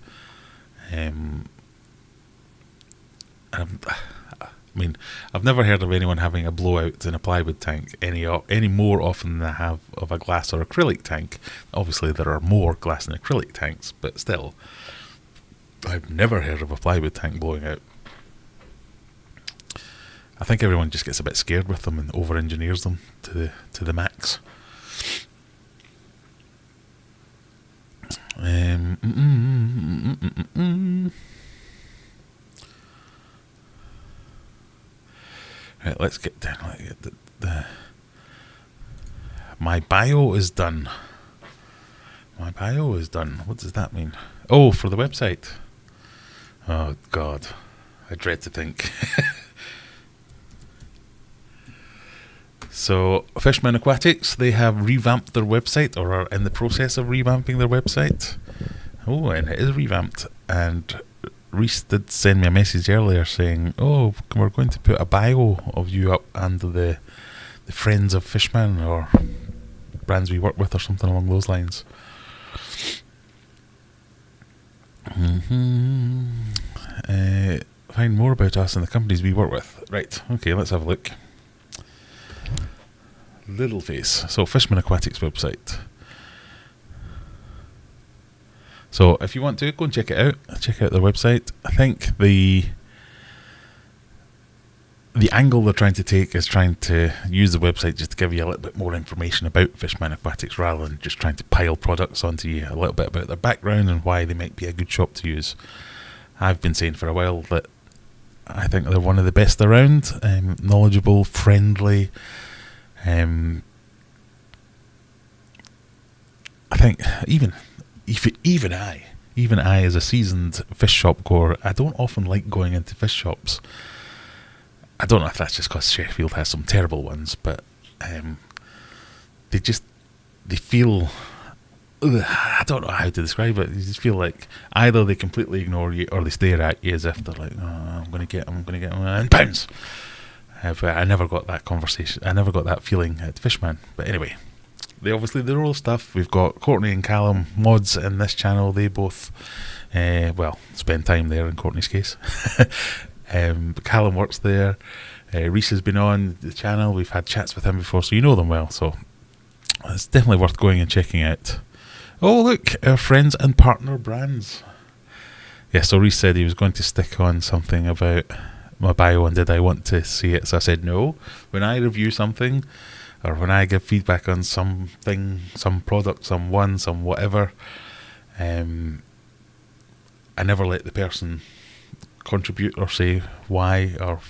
I've never heard of anyone having a blowout in a plywood tank any more often than I have of a glass or acrylic tank. Obviously, there are more glass and acrylic tanks, but still, I've never heard of a plywood tank blowing out. I think everyone just gets a bit scared with them and over-engineers them to the max. Right, let's get down. My bio is done. My bio is done. What does that mean? Oh, for the website. Oh, God. I dread to think. So, Fishman Aquatics, they have revamped their website, or are in the process of revamping their website. Oh, and it is revamped. And Reese did send me a message earlier saying, oh, we're going to put a bio of you up under the Friends of Fishman, or brands we work with, or something along those lines. Find more about us and the companies we work with. Right, okay, let's have a look. Little face. So, Fishman Aquatics website. So, if you want to, go and check it out. Check out their website. I think the angle they're trying to take is trying to use the website just to give you a little bit more information about Fishman Aquatics, rather than just trying to pile products onto you. A little bit about their background and why they might be a good shop to use. I've been saying for a while that I think they're one of the best around. Knowledgeable, friendly. I think even I as a seasoned fish shop goer, I don't often like going into fish shops. I don't know if that's just because Sheffield has some terrible ones, but they feel, I don't know how to describe it. You just feel like either they completely ignore you or they stare at you as if they're like, oh, I'm going to get them, and pounce. But I never got that conversation. I never got that feeling at Fishman. But anyway, they obviously do all stuff. We've got Courtney and Callum mods in this channel. They both, spend time there in Courtney's case. But Callum works there. Reese has been on the channel. We've had chats with him before, so you know them well. So it's definitely worth going and checking out. Oh, look, our friends and partner brands. Yeah, so Reese said he was going to stick on something about my bio and did I want to see it. So I said no. When I review something or when I give feedback on something, some product, some whatever, I never let the person contribute or say why, or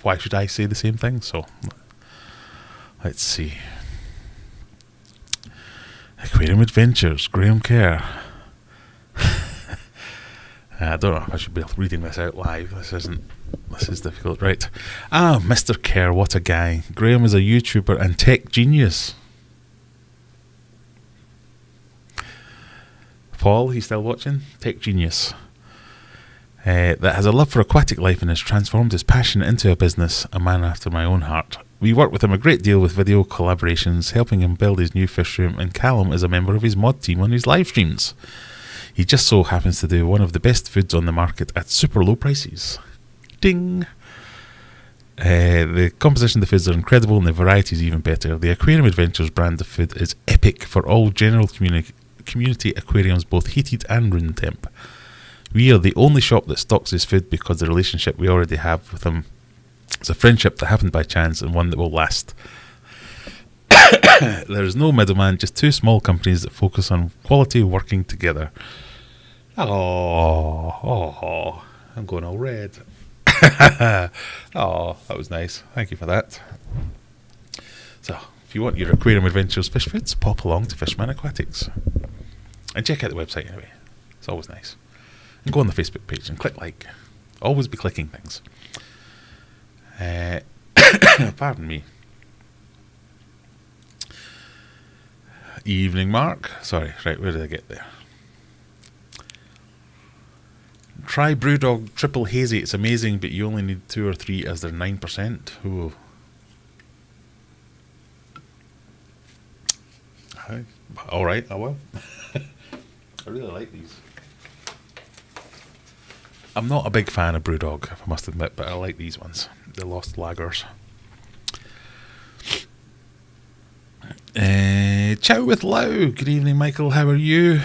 why should I say the same thing. So let's see. Aquarium Adventures, Graham Kerr. I don't know if I should be reading this out live. This is difficult. Right. Mr. Kerr, what a guy. Graham is a YouTuber and tech genius. Paul, he's still watching? Tech genius. That has a love for aquatic life and has transformed his passion into a business, a man after my own heart. We work with him a great deal with video collaborations, helping him build his new fish room, and Callum is a member of his mod team on his live streams. He just so happens to do one of the best foods on the market at super low prices. Ding! The composition of the foods are incredible and the variety is even better. The Aquarium Adventures brand of food is epic for all general community aquariums, both heated and room temp. We are the only shop that stocks his food because the relationship we already have with him is a friendship that happened by chance and one that will last. There is no middleman, just two small companies that focus on quality working together. Oh, I'm going all red. Oh, that was nice. Thank you for that. So, if you want your Aquarium Adventures fish foods, pop along to Fishman Aquatics. And check out the website anyway. It's always nice. And go on the Facebook page and click like. Always be clicking things. Pardon me. Evening, Mark. Sorry, right, where did I get there? Try Brewdog Triple Hazy. It's amazing, but you only need 2 or 3 as they're 9%. Ooh. Alright, I will. I really like these. I'm not a big fan of Brewdog, if I must admit, but I like these ones. The Lost Lagers. Ciao with Lau. Good evening, Michael. How are you?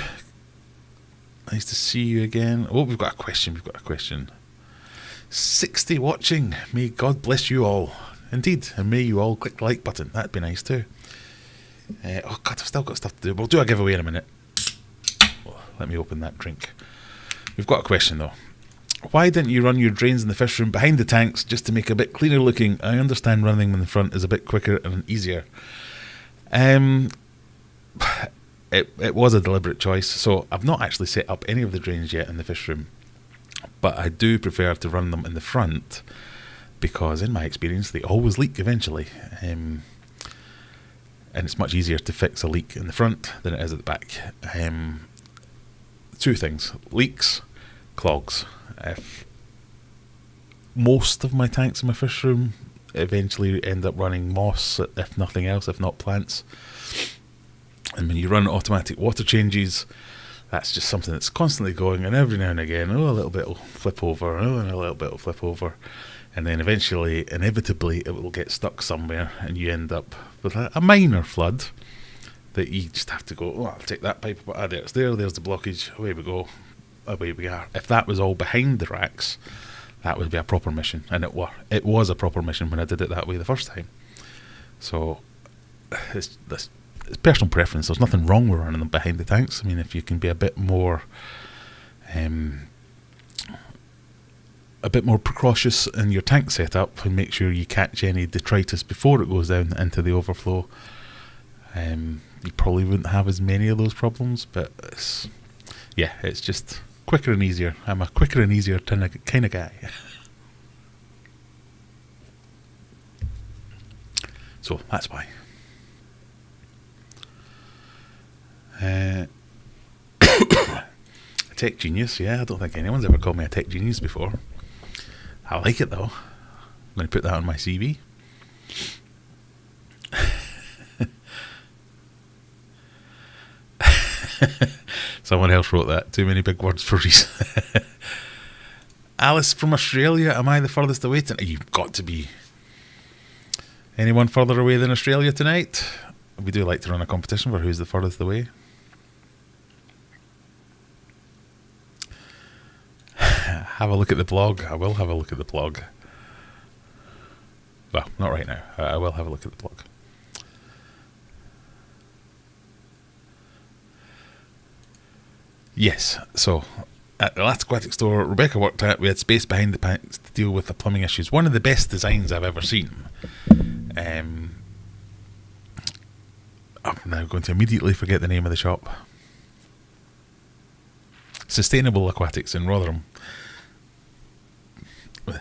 Nice to see you again. Oh, we've got a question. 60 watching. May God bless you all. Indeed. And may you all click the like button. That'd be nice too. Oh God, I've still got stuff to do. We'll do a giveaway in a minute. Oh, let me open that drink. We've got a question though. Why didn't you run your drains in the fish room behind the tanks just to make it a bit cleaner looking? I understand running them in the front is a bit quicker and easier. It was a deliberate choice. So I've not actually set up any of the drains yet in the fish room, but I do prefer to run them in the front because in my experience they always leak eventually. And it's much easier to fix a leak in the front than it is at the back. Two things: leaks, clogs. If most of my tanks in my fish room eventually end up running moss, if nothing else, if not plants. And when you run automatic water changes, that's just something that's constantly going, and every now and again, a little bit will flip over, and a little bit will flip over, and then eventually, inevitably, it will get stuck somewhere, and you end up with a minor flood that you just have to go, I'll take that pipe, there it's there's the blockage, away we go, away we are. If that was all behind the racks, that would be a proper mission, and it was a proper mission when I did it that way the first time. So it's personal preference. There's nothing wrong with running them behind the tanks. I mean, if you can be a bit more precautious in your tank setup and make sure you catch any detritus before it goes down into the overflow, you probably wouldn't have as many of those problems. But it's just quicker and easier. I'm a quicker and easier kind of guy. So that's why. A tech genius, yeah. I don't think anyone's ever called me a tech genius before. I like it though. going to put that on my CV. Someone else wrote that. Too many big words for Reese. Alice from Australia. Am I the furthest away tonight? You've got to be. Anyone further away than Australia tonight? We do like to run a competition for who's the furthest away. Have a look at the blog. I will have a look at the blog. Well, not right now. I will have a look at the blog. Yes, so at the last aquatic store Rebecca worked at, we had space behind the tanks to deal with the plumbing issues. One of the best designs I've ever seen. I'm now going to immediately forget the name of the shop. Sustainable Aquatics in Rotherham.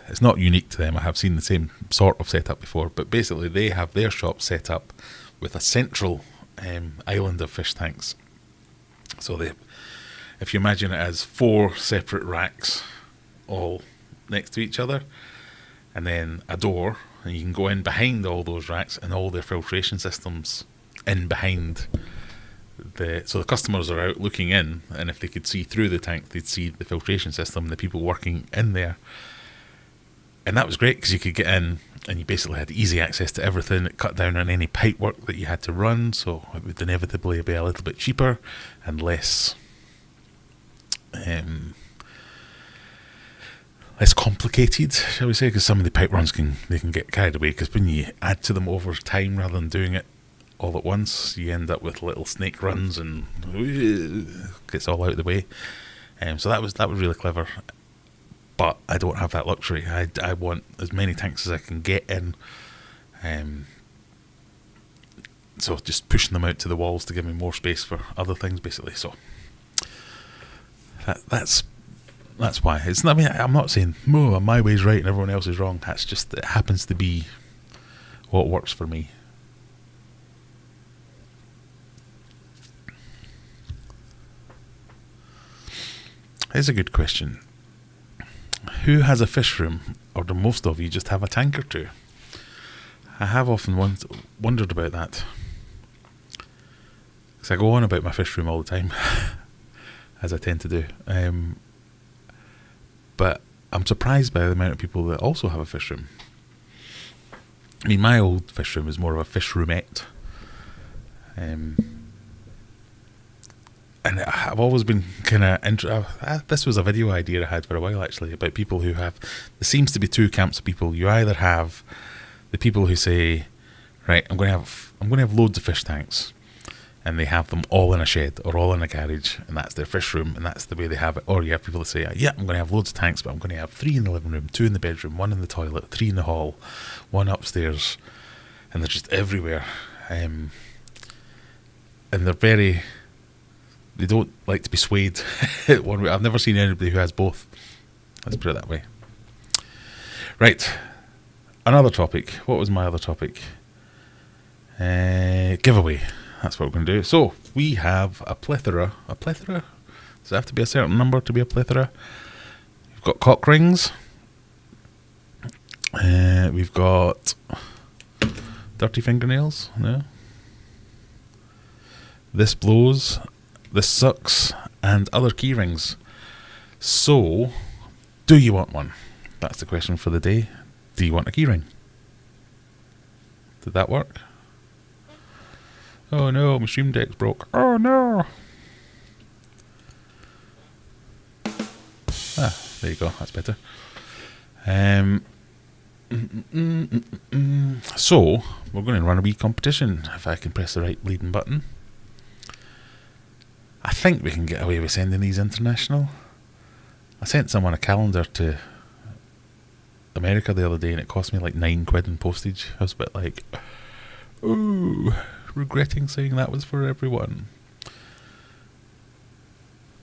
It's not unique to them. I have seen the same sort of setup before, but basically they have their shop set up with a central island of fish tanks. So if you imagine it as 4 separate racks all next to each other, and then a door, and you can go in behind all those racks and all their filtration systems in behind so the customers are out looking in, and if they could see through the tank, they'd see the filtration system, the people working in there. And that was great because you could get in and you basically had easy access to everything. It cut down on any pipe work that you had to run, so it would inevitably be a little bit cheaper and less complicated, shall we say, because some of the pipe runs can get carried away, because when you add to them over time rather than doing it all at once, you end up with little snake runs and gets all out of the way. So that was really clever. But I don't have that luxury. I want as many tanks as I can get in. So just pushing them out to the walls to give me more space for other things, basically. So that's why. It's not. I mean, I'm not saying my way's right and everyone else is wrong. That's just, it happens to be what works for me. Here's a good question. Who has a fish room, or do most of you just have a tank or two? I have often wondered about that, because I go on about my fish room all the time, as I tend to do. But I'm surprised by the amount of people that also have a fish room. I mean, my old fish room is more of a fish roomette. And I've always been kind of this was a video idea I had for a while, actually, about people who have. There seems to be 2 camps of people. You either have the people who say, right, I'm going to have loads of fish tanks, and they have them all in a shed or all in a garage, and that's their fish room, and that's the way they have it. Or you have people that say, yeah, I'm going to have loads of tanks, but I'm going to have 3 in the living room, 2 in the bedroom, 1 in the toilet, 3 in the hall, 1 upstairs, and they're just everywhere. And they don't like to be swayed one way. I've never seen anybody who has both. Let's put it that way. Right. Another topic. What was my other topic? Giveaway. That's what we're going to do. So, we have a plethora. A plethora? Does it have to be a certain number to be a plethora? We've got cock rings. We've got dirty fingernails. No. This blows. This sucks, and other key rings. So, do you want one? That's the question for the day. Do you want a key ring? Did that work? Oh no, my stream deck's broke. Oh no! There you go, that's better. So, we're going to run a wee competition, if I can press the right bleeding button. I think we can get away with sending these international. I sent someone a calendar to America the other day, and it cost me like £9 in postage. I was a bit like, ooh, regretting saying that was for everyone.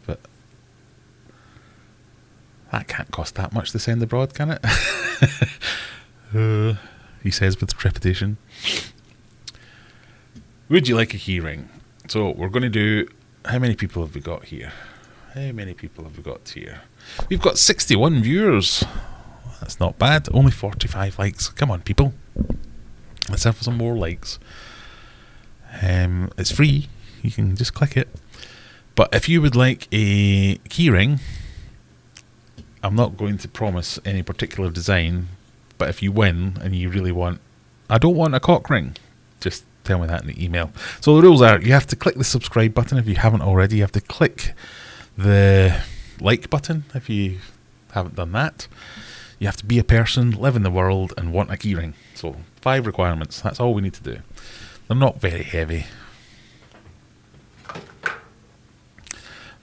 But that can't cost that much to send abroad, can it? He says with trepidation. Would you like a key ring? So we're going to do. How many people have we got here? We've got 61 viewers. That's not bad. Only 45 likes. Come on, people. Let's have some more likes. It's free. You can just click it. But if you would like a keyring, I'm not going to promise any particular design, but if you win and you really want, I don't want a cock ring, just tell me that in the email. So the rules are, you have to click the subscribe button if you haven't already. You have to click the like button if you haven't done that. You have to be a person, live in the world, and want a keyring. So 5 requirements. That's all we need to do. They're not very heavy.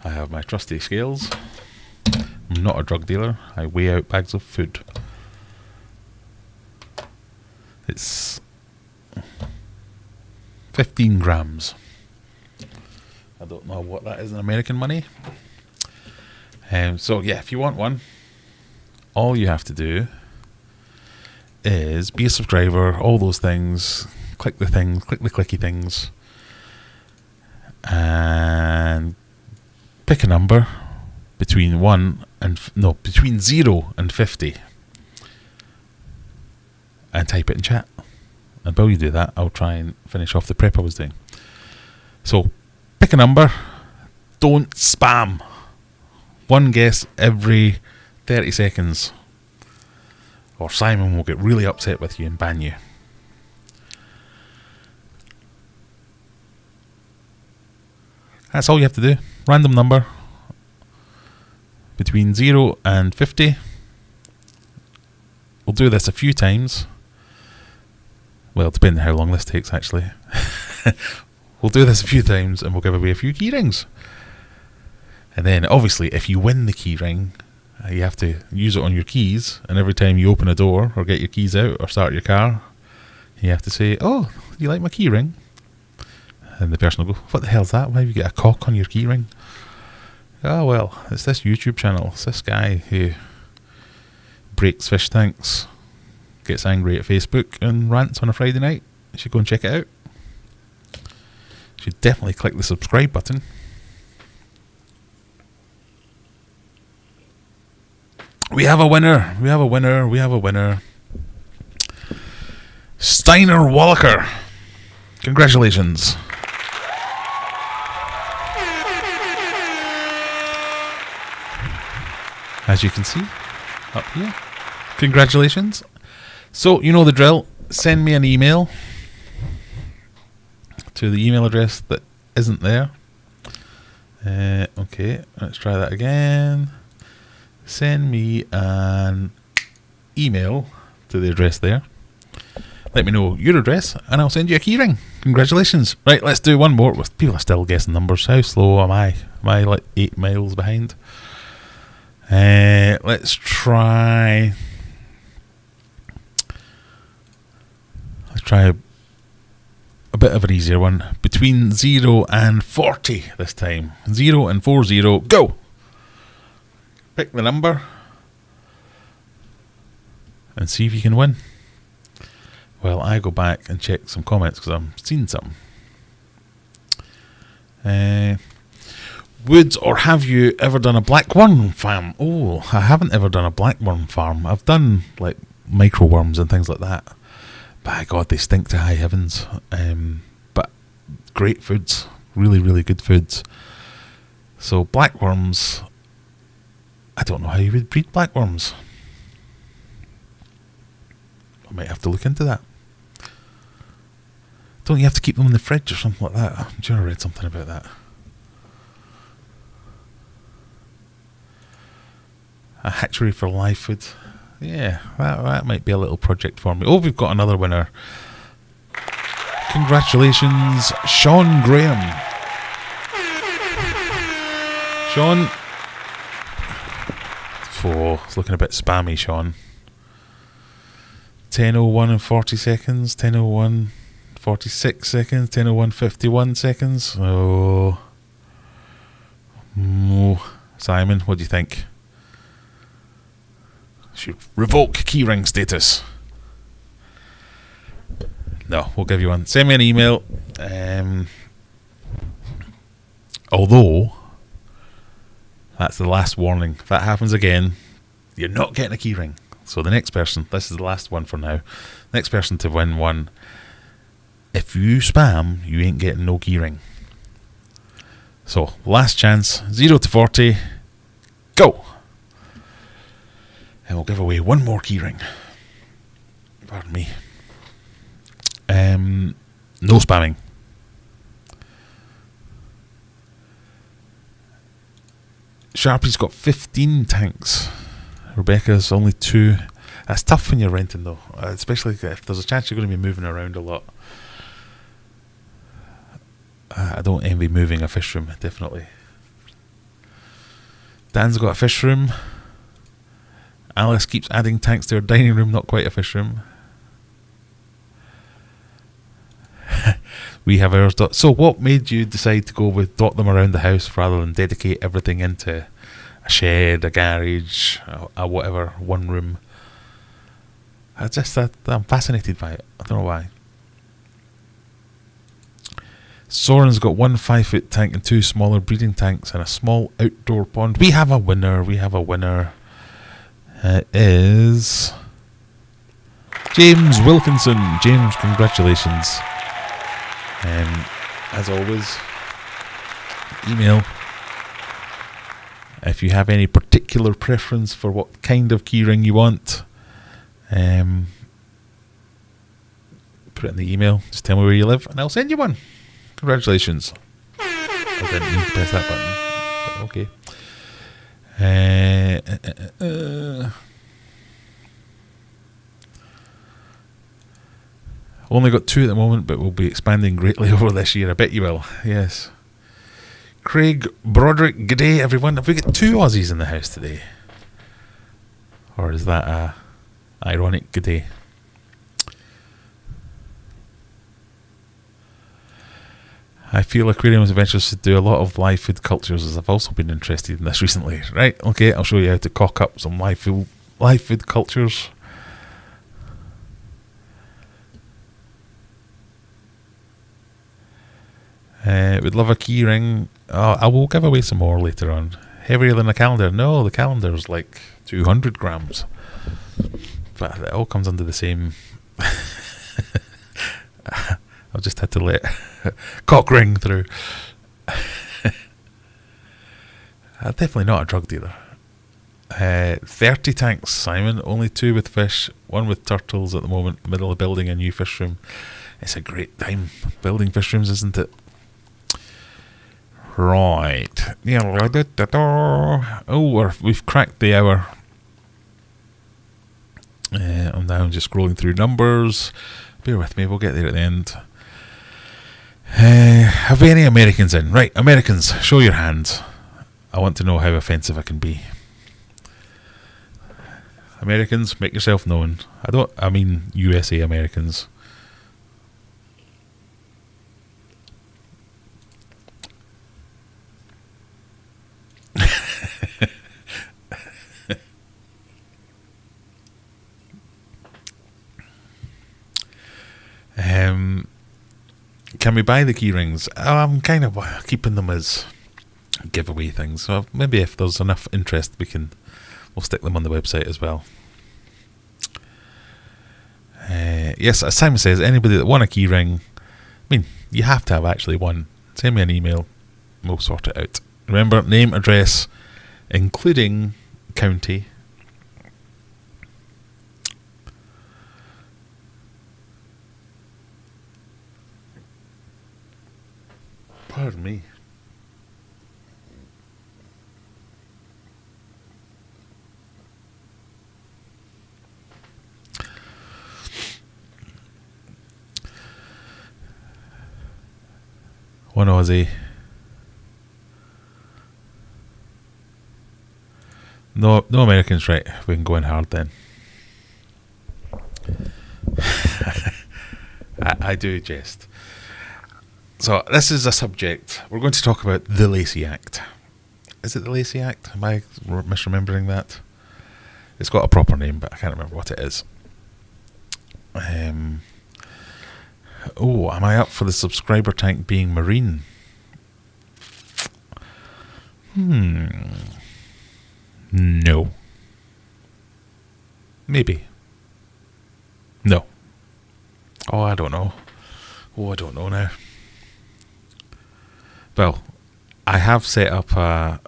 I have my trusty scales. I'm not a drug dealer. I weigh out bags of food. It's 15 grams. I don't know what that is in American money. So yeah, if you want one, all you have to do is be a subscriber, all those things, click the things, click the clicky things, and pick a number between between 0 and 50, and type it in chat. And while you do that, I'll try and finish off the prep I was doing. So pick a number, don't spam. One guess every 30 seconds, or Simon will get really upset with you and ban you. That's all you have to do. Random number between 0 and 50. We'll do this a few times. Well, depending on how long this takes, actually. We'll do this a few times and we'll give away a few key rings. And then, obviously, if you win the key ring, you have to use it on your keys. And every time you open a door or get your keys out or start your car, you have to say, "Oh, you like my key ring?" And the person will go, "What the hell's that? Why have you got a cock on your key ring?" "Oh, well, it's this YouTube channel. It's this guy who breaks fish tanks, gets angry at Facebook, and rants on a Friday night. You should go and check it out." You should definitely click the subscribe button. We have a winner. We have a winner. We have a winner. Steiner Wallacher. Congratulations. As you can see up here. Congratulations. So, you know the drill. Send me an email to the email address that isn't there. Okay, let's try that again. Send me an email to the address there. Let me know your address and I'll send you a keyring. Congratulations. Right, let's do one more. People are still guessing numbers. How slow am I? Am I like 8 miles behind? Let's try a bit of an easier one. Between 0 and 40 this time. 0 and 40. Go! Pick the number and see if you can win. Well, I go back and check some comments because I'm seeing something. Would or have you ever done a blackworm farm? Oh, I haven't ever done a blackworm farm. I've done like microworms and things like that. By God, they stink to high heavens. But great foods, really, really good foods. So blackworms, I don't know how you would breed blackworms. I might have to look into that. Don't you have to keep them in the fridge or something like that? I'm sure I read something about that. A hatchery for live food. Yeah, that might be a little project for me. Oh, we've got another winner. Congratulations, Sean Graham. Sean. Oh, it's looking a bit spammy, Sean. 10:01 and 40 seconds. 10:01, 46 seconds. 10:01, 51 seconds. Oh. Simon, what do you think? Should revoke keyring status. No, we'll give you one. Send me an email. Although, that's the last warning. If that happens again, you're not getting a keyring. So the next person, this is the last one for now, next person to win one, if you spam, you ain't getting no keyring. So, last chance, 0 to 40, go! And we'll give away one more keyring. Pardon me. No spamming. Sharpie's got 15 tanks. Rebecca's only 2. That's tough when you're renting though, especially if there's a chance you're going to be moving around a lot. I don't envy moving a fish room, definitely. Dan's got a fish room. Alice keeps adding tanks to her dining room, not quite a fish room. We have ours. So what made you decide to go with dot them around the house rather than dedicate everything into a shed, a garage, a whatever, one room? I'm fascinated by it. I don't know why. Soren's got 1 5-foot tank and 2 smaller breeding tanks and a small outdoor pond. We have a winner. It is James Wilkinson. James, congratulations. As always, email if you have any particular preference for what kind of keyring you want. Put it in the email. Just tell me where you live and I'll send you one. Congratulations. I didn't need to press that button, but okay. Only got 2 at the moment, but we'll be expanding greatly over this year. I bet you will. Yes. Craig Broderick, g'day everyone. Have we got 2 Aussies in the house today? Or is that a ironic g'day? I feel Aquariums Adventures should do a lot of live food cultures, as I've also been interested in this recently. Right, okay, I'll show you how to cock up some live food cultures. Would love a key ring. I will give away some more later on. Heavier than a calendar? No, the calendar's like 200 grams. But it all comes under the same... I just had to let cock ring through. Definitely not a drug dealer. 30 tanks, Simon. Only 2 with fish, 1 with turtles at the moment. Middle of building a new fish room. It's a great time building fish rooms, isn't it? Right. Oh, we've cracked the hour. I'm now just scrolling through numbers. Bear with me, we'll get there at the end. Have any Americans in? Right, Americans, show your hands. I want to know how offensive I can be. Americans, make yourself known. I mean USA Americans. Can we buy the key rings? I'm kind of keeping them as giveaway things. So maybe if there's enough interest, we'll stick them on the website as well. Yes, as Simon says, anybody that won a key ring, I mean, you have to have actually won. Send me an email, we'll sort it out. Remember, name, address, including county. Pardon me. One Aussie. No Americans, right? We can go in hard then. I do jest. So this is a subject. We're going to talk about the Lacey Act. Is it the Lacey Act? Am I misremembering that? It's got a proper name, but I can't remember what it is. Am I up for the subscriber tank being marine? No. Maybe. No. Oh, I don't know. I don't know now. Well, I have set up a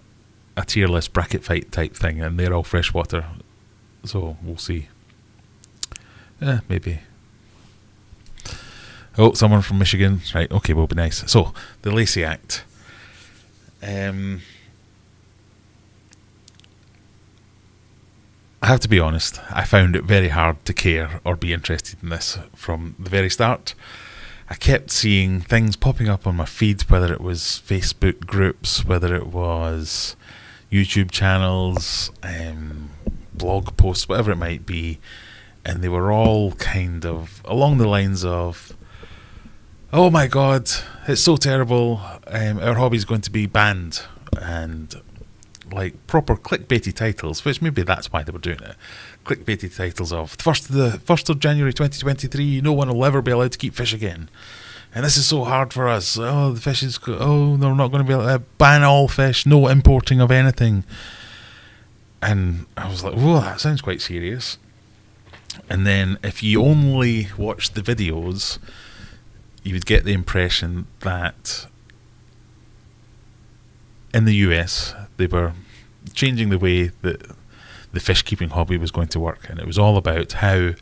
tier list bracket fight type thing, and they're all freshwater. So we'll see. Maybe. Oh, someone from Michigan. Right, okay, will be nice. So, the Lacey Act. I have to be honest, I found it very hard to care or be interested in this from the very start. I kept seeing things popping up on my feed, whether it was Facebook groups, whether it was YouTube channels, blog posts, whatever it might be, and they were all kind of along the lines of, oh my god, it's so terrible, our hobby's going to be banned, and like proper clickbaity titles, which maybe that's why they were doing it. Clickbaity titles of the 1st of January 2023, no one will ever be allowed to keep fish again. And this is so hard for us. Oh, the fish is, oh, they're not going to be able to ban all fish, no importing of anything. And I was like, whoa, that sounds quite serious. And then if you only watched the videos, you would get the impression that in the US, they were changing the way that the fish keeping hobby was going to work, and it was all about how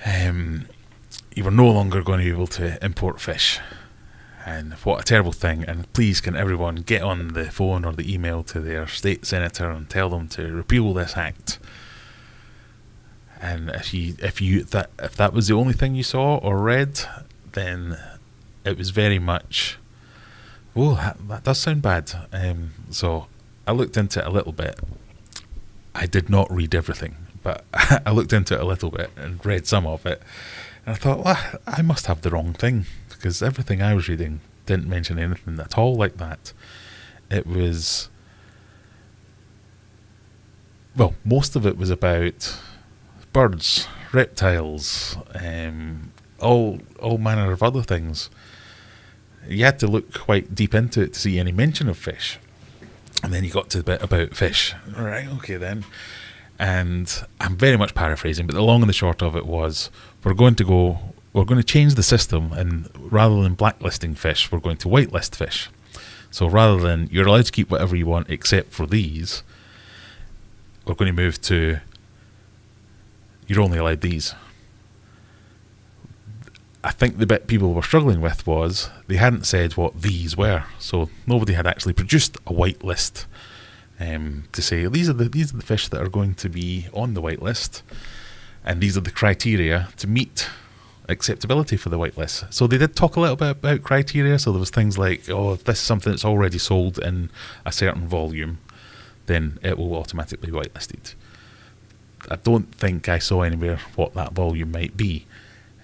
you were no longer going to be able to import fish, and what a terrible thing, and please can everyone get on the phone or the email to their state senator and tell them to repeal this act. And if that was the only thing you saw or read, then it was very much, oh, that does sound bad. So I looked into it a little bit. I did not read everything, but I looked into it a little bit and read some of it. And I thought, well, I must have the wrong thing, because everything I was reading didn't mention anything at all like that. It was, well, most of it was about birds, reptiles, all manner of other things. You had to look quite deep into it to see any mention of fish. And then you got to the bit about fish. All right, okay then. And I'm very much paraphrasing, but the long and the short of it was, we're going to change the system, and rather than blacklisting fish, we're going to whitelist fish. So rather than you're allowed to keep whatever you want except for these, we're going to move to you're only allowed these. I think the bit people were struggling with was they hadn't said what these were, so nobody had actually produced a white list to say these are the fish that are going to be on the white list, and these are the criteria to meet acceptability for the white list. So they did talk a little bit about criteria. So there was things like, oh, if this is something that's already sold in a certain volume, then it will automatically be whitelisted. I don't think I saw anywhere what that volume might be.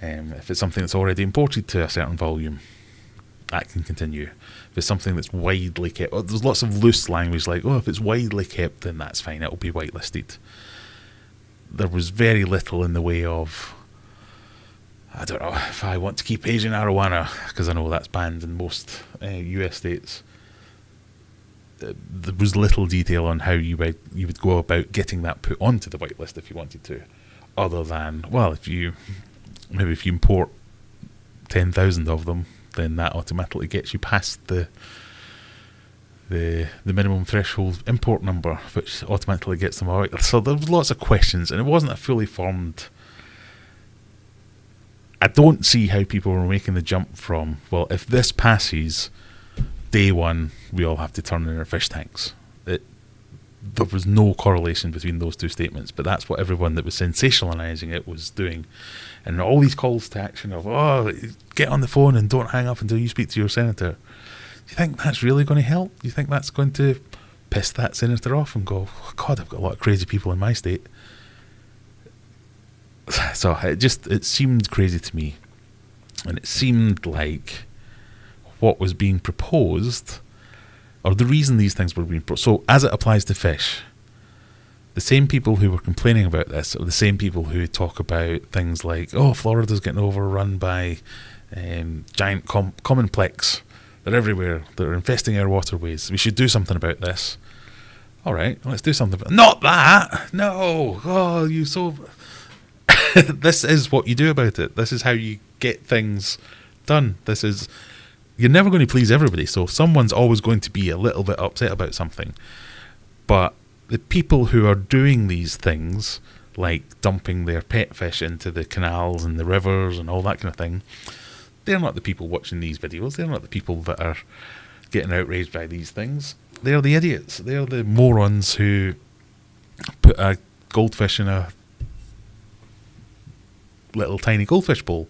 If it's something that's already imported to a certain volume, that can continue. If it's something that's widely kept, there's lots of loose language like, oh, if it's widely kept, then that's fine, it'll be whitelisted. There was very little in the way of, I don't know, if I want to keep Asian arowana, because I know that's banned in most US states. There was little detail on how you would go about getting that put onto the whitelist if you wanted to, other than, well, if you import 10,000 of them, then that automatically gets you past the minimum threshold import number, which automatically gets them out. So there was lots of questions, and it wasn't a fully formed. I don't see how people were making the jump from, well, if this passes, day one, we all have to turn in our fish tanks. There was no correlation between those two statements, but that's what everyone that was sensationalizing it was doing. And all these calls to action of, oh, get on the phone and don't hang up until you speak to your senator. Do you think that's really going to help? Do you think that's going to piss that senator off and go, oh, God, I've got a lot of crazy people in my state? So it seemed crazy to me. And it seemed like what was being proposed, or the reason these things were being proposed. So as it applies to fish, the same people who were complaining about this are the same people who talk about things like, oh, Florida's getting overrun by giant common plex. They're everywhere. They're infesting our waterways. We should do something about this. all right, let's do something. Not that. No. Oh, you so... This is what you do about it. This is how you get things done. You're never going to please everybody, so someone's always going to be a little bit upset about something. But the people who are doing these things, like dumping their pet fish into the canals and the rivers and all that kind of thing, they're not the people watching these videos. They're not the people that are getting outraged by these things. They're the idiots. They're the morons who put a goldfish in a little tiny goldfish bowl.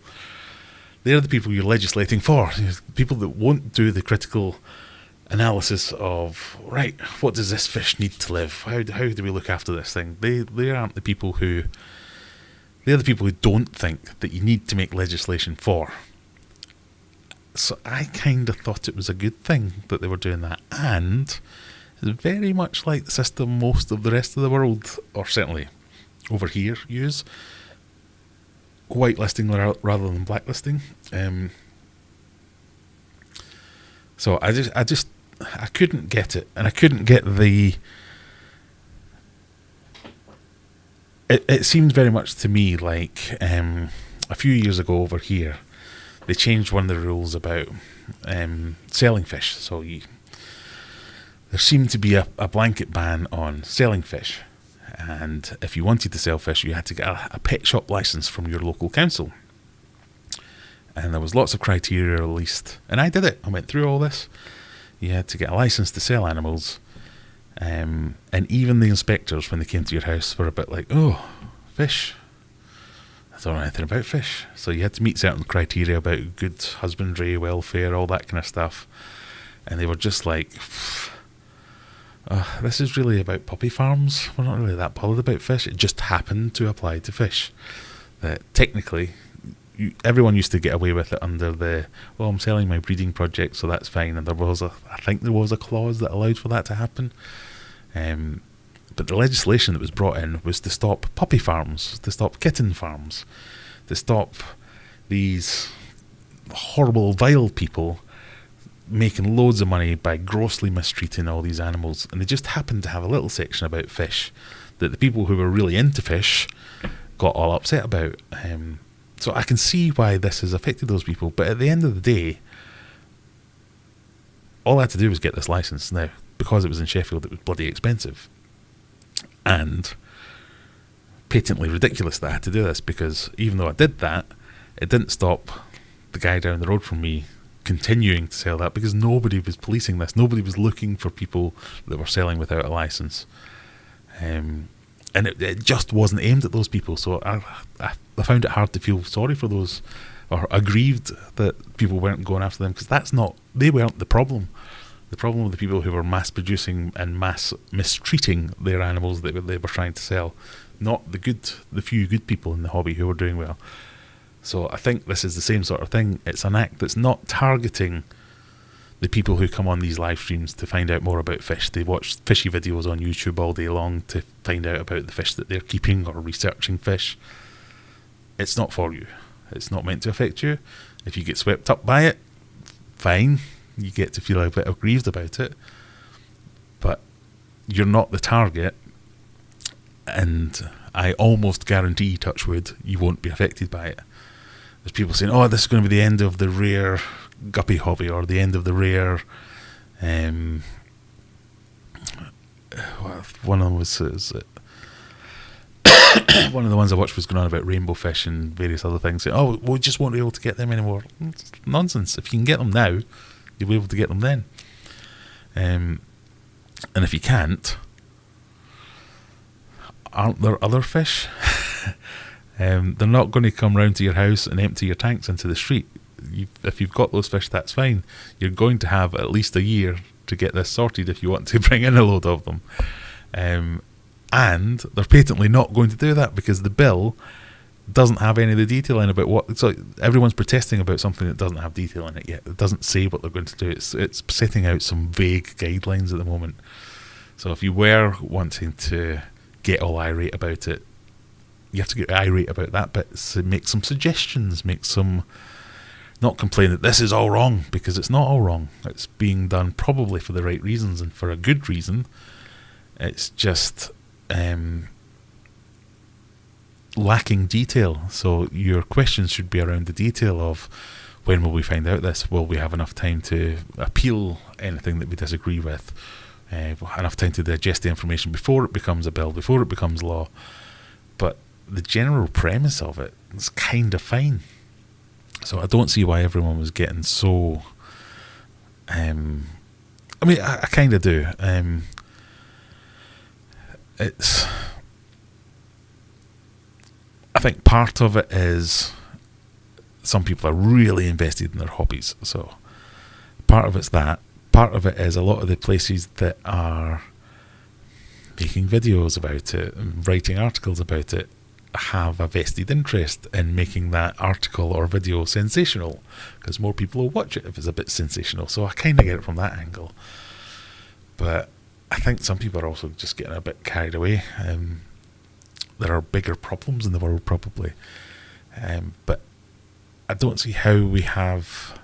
They're the people you're legislating for. People that won't do the critical analysis of, right, what does this fish need to live? How do we look after this thing? They aren't the people who... They're the people who don't think that you need to make legislation for. So I kind of thought it was a good thing that they were doing that. And it's very much like the system most of the rest of the world, or certainly over here, use. Whitelisting rather than blacklisting. So I couldn't get it, and I couldn't get the... It seemed very much to me like a few years ago over here, they changed one of the rules about selling fish. So there seemed to be a blanket ban on selling fish. And if you wanted to sell fish, you had to get a pet shop license from your local council. And there was lots of criteria released. And I did it. I went through all this. You had to get a license to sell animals. And even the inspectors, when they came to your house, were a bit like, oh, fish. I don't know anything about fish. So you had to meet certain criteria about good husbandry, welfare, all that kind of stuff. And they were just like... this is really about puppy farms. We're not really that bothered about fish. It just happened to apply to fish. That technically, everyone used to get away with it under the, well, I'm selling my breeding project, so that's fine. And I think there was a clause that allowed for that to happen. But the legislation that was brought in was to stop puppy farms, to stop kitten farms, to stop these horrible, vile people making loads of money by grossly mistreating all these animals. And they just happened to have a little section about fish that the people who were really into fish got all upset about. So I can see why this has affected those people. But at the end of the day, all I had to do was get this license. Now, because it was in Sheffield, it was bloody expensive. And patently ridiculous that I had to do this, because even though I did that, it didn't stop the guy down the road from me continuing to sell that, because nobody was policing this. Nobody was looking for people that were selling without a license. And it just wasn't aimed at those people. So I found it hard to feel sorry for those, or aggrieved that people weren't going after them, because they weren't the problem. The problem were the people who were mass producing and mass mistreating their animals that they were trying to sell, not the few good people in the hobby who were doing well. So I think this is the same sort of thing. It's an act that's not targeting the people who come on these live streams to find out more about fish. They watch fishy videos on YouTube all day long to find out about the fish that they're keeping or researching fish. It's not for you. It's not meant to affect you. If you get swept up by it, fine. You get to feel a bit aggrieved about it. But you're not the target. And I almost guarantee, touch wood, you won't be affected by it. There's people saying, oh, this is going to be the end of the rare guppy hobby, or the end of the rare... one of them was... one of the ones I watched was going on about rainbow fish and various other things. Saying, oh, we just won't be able to get them anymore. It's nonsense. If you can get them now, you'll be able to get them then. And if you can't, aren't there other fish? They're not going to come round to your house and empty your tanks into the street. If you've got those fish, that's fine. You're going to have at least a year to get this sorted if you want to bring in a load of them. And they're patently not going to do that, because the bill doesn't have any of the detail in about what... So everyone's protesting about something that doesn't have detail in it yet. It doesn't say what they're going to do. It's setting out some vague guidelines at the moment. So if you were wanting to get all irate about it, you have to get irate about that bit. So make some suggestions, not complain that this is all wrong, because it's not all wrong. It's being done probably for the right reasons and for a good reason. It's just lacking detail. So your questions should be around the detail of, when will we find out this? Will we have enough time to appeal anything that we disagree with? Enough time to digest the information before it becomes a bill, before it becomes law. But the general premise of it is kind of fine. So I don't see why everyone was getting so... I kind of do. It's... I think part of it is some people are really invested in their hobbies. So part of it's that. Part of it is a lot of the places that are making videos about it and writing articles about it have a vested interest in making that article or video sensational, because more people will watch it if it's a bit sensational. So I kind of get it from that angle. But I think some people are also just getting a bit carried away. There are bigger problems in the world, probably. But I don't see how we have...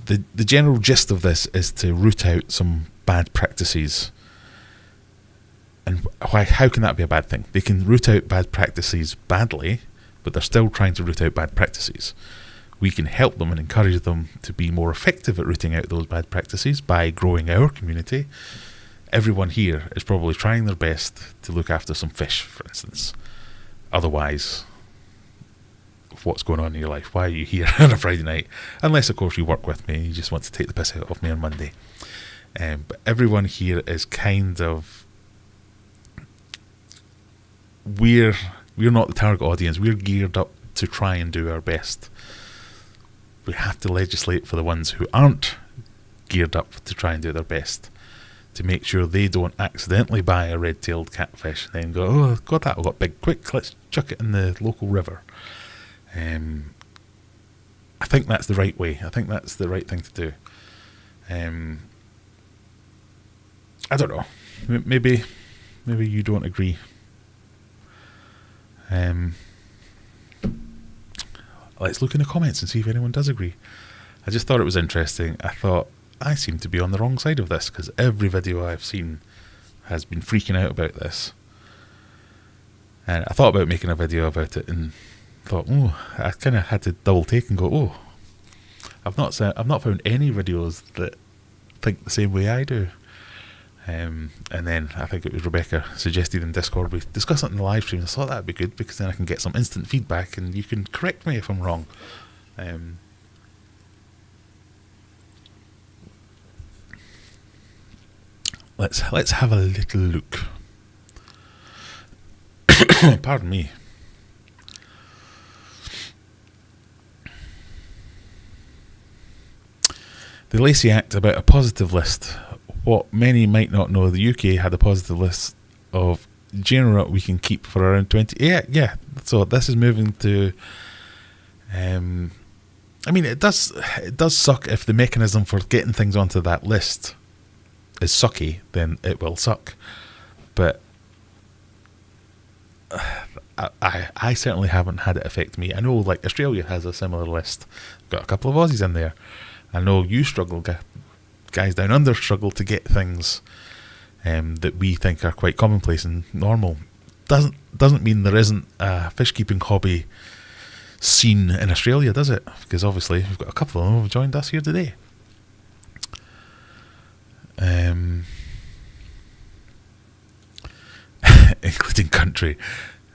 The general gist of this is to root out some bad practices. And how can that be a bad thing? They can root out bad practices badly, but they're still trying to root out bad practices. We can help them and encourage them to be more effective at rooting out those bad practices by growing our community. Everyone here is probably trying their best to look after some fish, for instance. Otherwise, what's going on in your life? Why are you here on a Friday night? Unless, of course, you work with me and you just want to take the piss out of me on Monday. But everyone here is kind of... We're not the target audience. We're geared up to try and do our best. We have to legislate for the ones who aren't geared up to try and do their best, to make sure they don't accidentally buy a red-tailed catfish and then go, oh god, that got big, quick, let's chuck it in the local river. I think that's the right way. I think that's the right thing to do. I don't know. Maybe you don't agree. Let's look in the comments and see if anyone does agree. I just thought it was interesting. I thought I seem to be on the wrong side of this, because every video I've seen has been freaking out about this. And I thought about making a video about it and thought, I kind of had to double take and go, I've not found any videos that think the same way I do. And then I think it was Rebecca suggested in Discord we discuss it in the live stream. I thought that'd be good, because then I can get some instant feedback and you can correct me if I'm wrong. Let's have a little look. Pardon me. The Lacey Act about a positive list. What many might not know, the UK had a positive list of genera we can keep for around 20. Yeah. So this is moving to... it does suck if the mechanism for getting things onto that list is sucky, then it will suck. But I certainly haven't had it affect me. I know, like, Australia has a similar list. Got a couple of Aussies in there. I know you struggle, guys down under struggle to get things that we think are quite commonplace and normal. Doesn't mean there isn't a fish keeping hobby scene in Australia, does it? Because obviously we've got a couple of them who have joined us here today. Including country.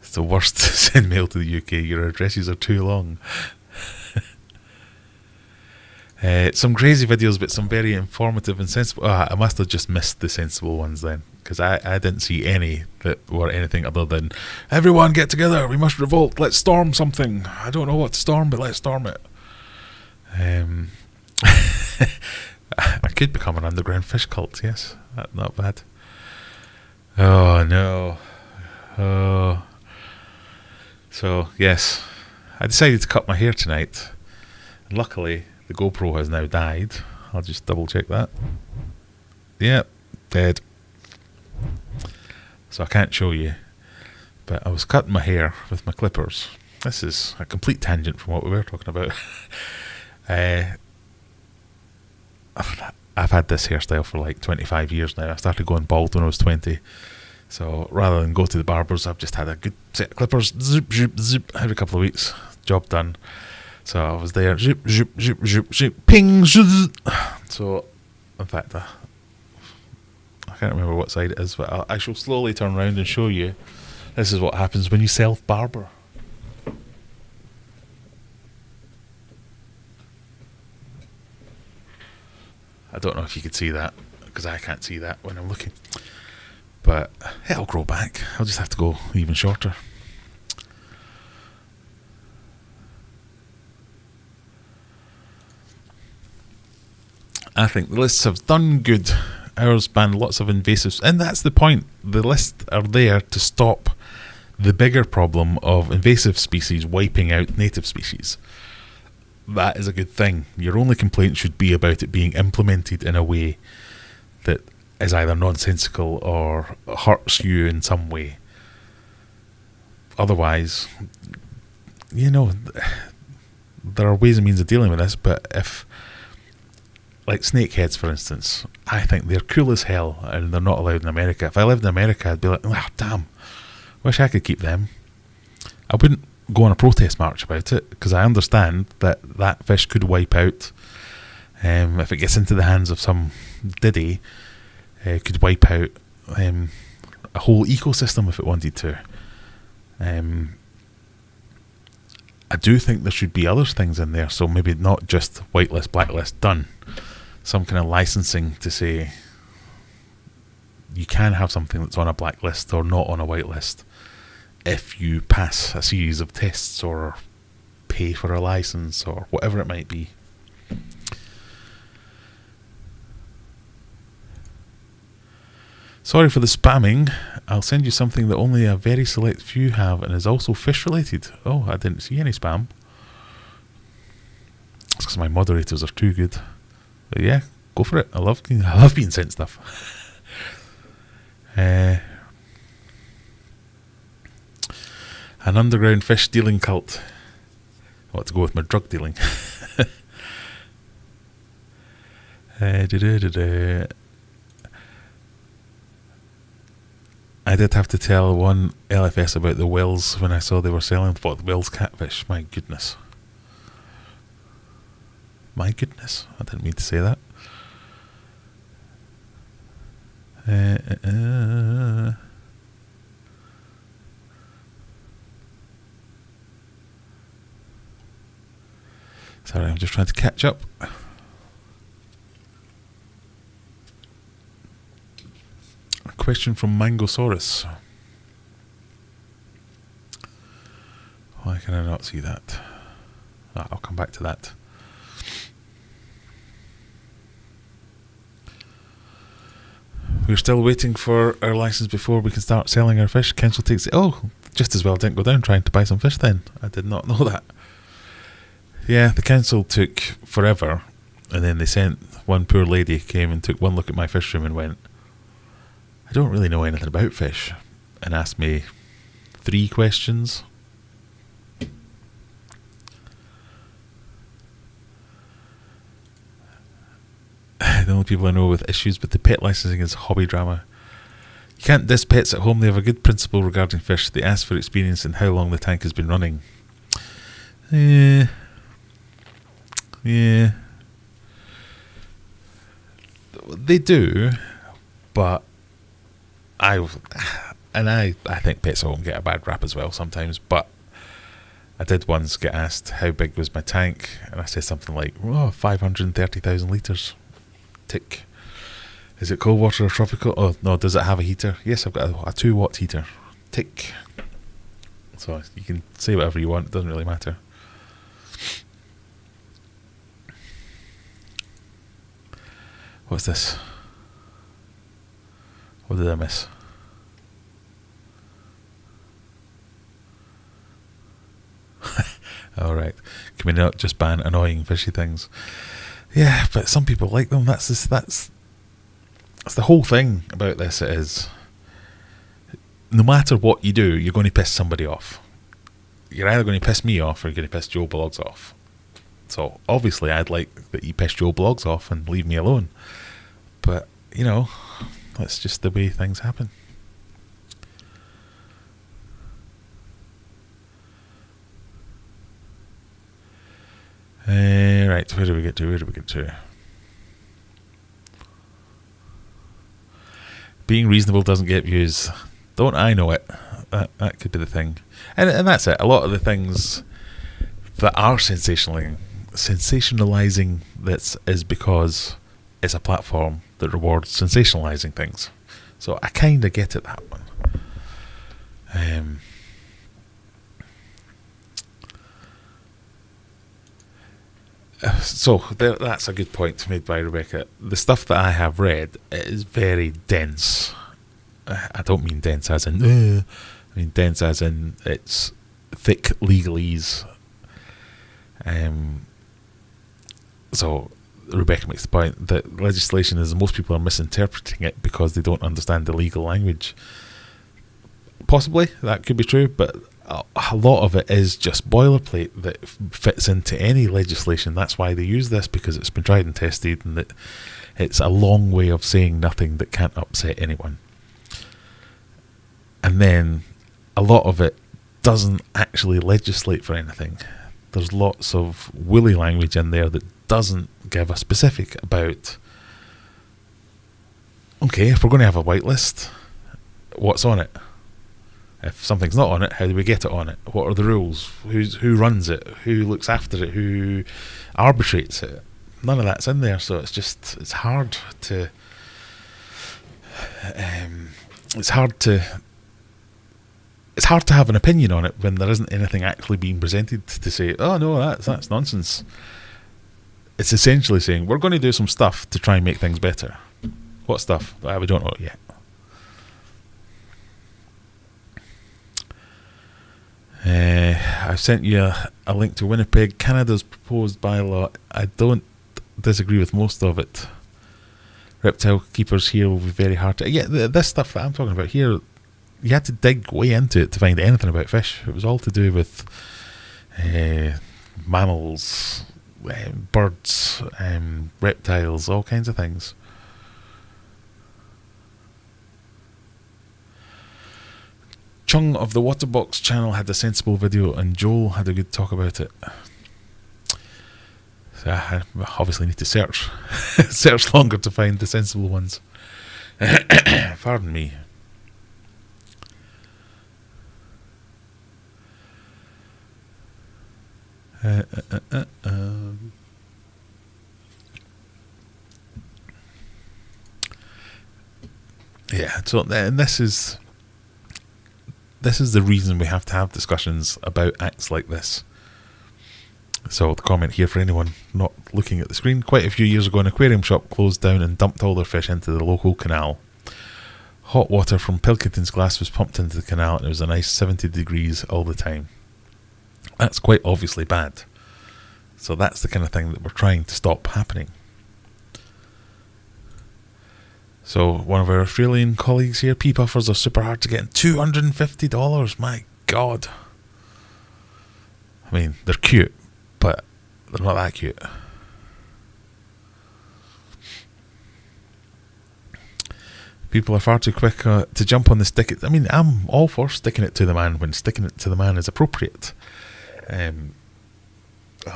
It's the worst to send mail to the UK. Your addresses are too long. Some crazy videos, but some very informative and sensible. I must have just missed the sensible ones then, because I didn't see any that were anything other than, everyone get together, we must revolt, let's storm something. I don't know what to storm, but let's storm it. I could become an underground fish cult, yes. Not bad. Oh, no. Oh. So, yes. I decided to cut my hair tonight. And luckily, the GoPro has now died. I'll just double check that. Yep, dead. So I can't show you. But I was cutting my hair with my clippers. This is a complete tangent from what we were talking about. I've had this hairstyle for like 25 years now. I started going bald when I was 20. So rather than go to the barbers, I've just had a good set of clippers. Zip, zip, zip. Every couple of weeks. Job done. So I was there. Zip, zip, zip, zip, zip. Ping. Zip. So, in fact, I can't remember what side it is, but I shall slowly turn around and show you. This is what happens when you self-barber. I don't know if you could see that, because I can't see that when I'm looking. But it'll grow back. I'll just have to go even shorter. I think the lists have done good. Ours ban lots of invasives, and that's the point. The lists are there to stop the bigger problem of invasive species wiping out native species. That is a good thing. Your only complaint should be about it being implemented in a way that is either nonsensical or hurts you in some way. Otherwise, you know, there are ways and means of dealing with this, but if, like snakeheads for instance, I think they're cool as hell and they're not allowed in America. If I lived in America, I'd be like, damn, wish I could keep them. I wouldn't go on a protest march about it, because I understand that fish could wipe out, if it gets into the hands of some diddy, could wipe out a whole ecosystem if it wanted to. I do think there should be other things in there, so maybe not just whitelist, blacklist, done. Some kind of licensing to say you can have something that's on a blacklist or not on a whitelist if you pass a series of tests or pay for a license or whatever it might be. Sorry for the spamming. I'll send you something that only a very select few have and is also fish related. Oh, I didn't see any spam. It's because my moderators are too good. But yeah, go for it. I love being sent stuff. An underground fish dealing cult. I want to go with my drug dealing. I did have to tell one LFS about the Wills when I saw they were selling the Wills catfish. My goodness. My goodness. I didn't mean to say that. Sorry, I'm just trying to catch up. A question from Mangosaurus. Why can I not see that? I'll come back to that. We're still waiting for our license before we can start selling our fish. Council takes it. Oh, just as well didn't go down trying to buy some fish then. I did not know that. Yeah, the council took forever, and then they sent one poor lady, came and took one look at my fish room and went, I don't really know anything about fish, and asked me 3 questions. The only people I know with issues with the pet licensing is hobby drama. You can't diss pets at home. They have a good principle regarding fish. They ask for experience and how long the tank has been running. Yeah. They do, but I think pets at home get a bad rap as well sometimes, but I did once get asked how big was my tank, and I said something like, 530,000 litres. Tick. Is it cold water or tropical? Oh no, does it have a heater? Yes, I've got a 2-watt heater. Tick. So you can say whatever you want, it doesn't really matter. What's this? What did I miss? Alright. Can we not just ban annoying fishy things? Yeah, but some people like them. That's the whole thing about this. It is, no matter what you do, you're going to piss somebody off. You're either going to piss me off or you're going to piss Joe Blogs off. So obviously I'd like that you pissed your blogs off and leave me alone. But, you know, that's just the way things happen. Right, where do we get to? Being reasonable doesn't get views. Don't I know it? That could be the thing. And that's it. A lot of the things that are sensationalizing this is because it's a platform that rewards sensationalizing things. So I kind of get it, that one. So that's a good point made by Rebecca. The stuff that I have read is very dense. I don't mean dense as in I mean dense as in it's thick legalese. So Rebecca makes the point that legislation is most people are misinterpreting it because they don't understand the legal language. Possibly that could be true, but a lot of it is just boilerplate that fits into any legislation. That's why they use this, because it's been tried and tested, and that it's a long way of saying nothing that can't upset anyone. And then a lot of it doesn't actually legislate for anything. There's lots of woolly language in there that doesn't give a specific about, okay, if we're going to have a whitelist, what's on it? If something's not on it, how do we get it on it? What are the rules? Who runs it? Who looks after it? Who arbitrates it? None of that's in there, so it's hard to have an opinion on it when there isn't anything actually being presented to say, oh no, that's nonsense. It's essentially saying we're going to do some stuff to try and make things better. What stuff? We don't know it yet. I've sent you a link to Winnipeg, Canada's proposed bylaw. I don't disagree with most of it. Reptile keepers here will be very hard to... Yeah, this stuff that I'm talking about here, you had to dig way into it to find anything about fish. It was all to do with mammals, birds, reptiles, all kinds of things. Chung of the Waterbox channel had a sensible video, and Joel had a good talk about it. So I obviously need to search longer to find the sensible ones. Pardon me. Yeah, so and this is the reason we have to have discussions about acts like this. So the comment here for anyone not looking at the screen: quite a few years ago, an aquarium shop closed down and dumped all their fish into the local canal. Hot water from Pilkington's glass was pumped into the canal, and it was a nice 70 degrees all the time. That's quite obviously bad. So that's the kind of thing that we're trying to stop happening. So one of our Australian colleagues here, pea puffers are super hard to get. $250, my God. I mean, they're cute, but they're not that cute. People are far too quick to jump on the stick. I mean, I'm all for sticking it to the man when sticking it to the man is appropriate. I'm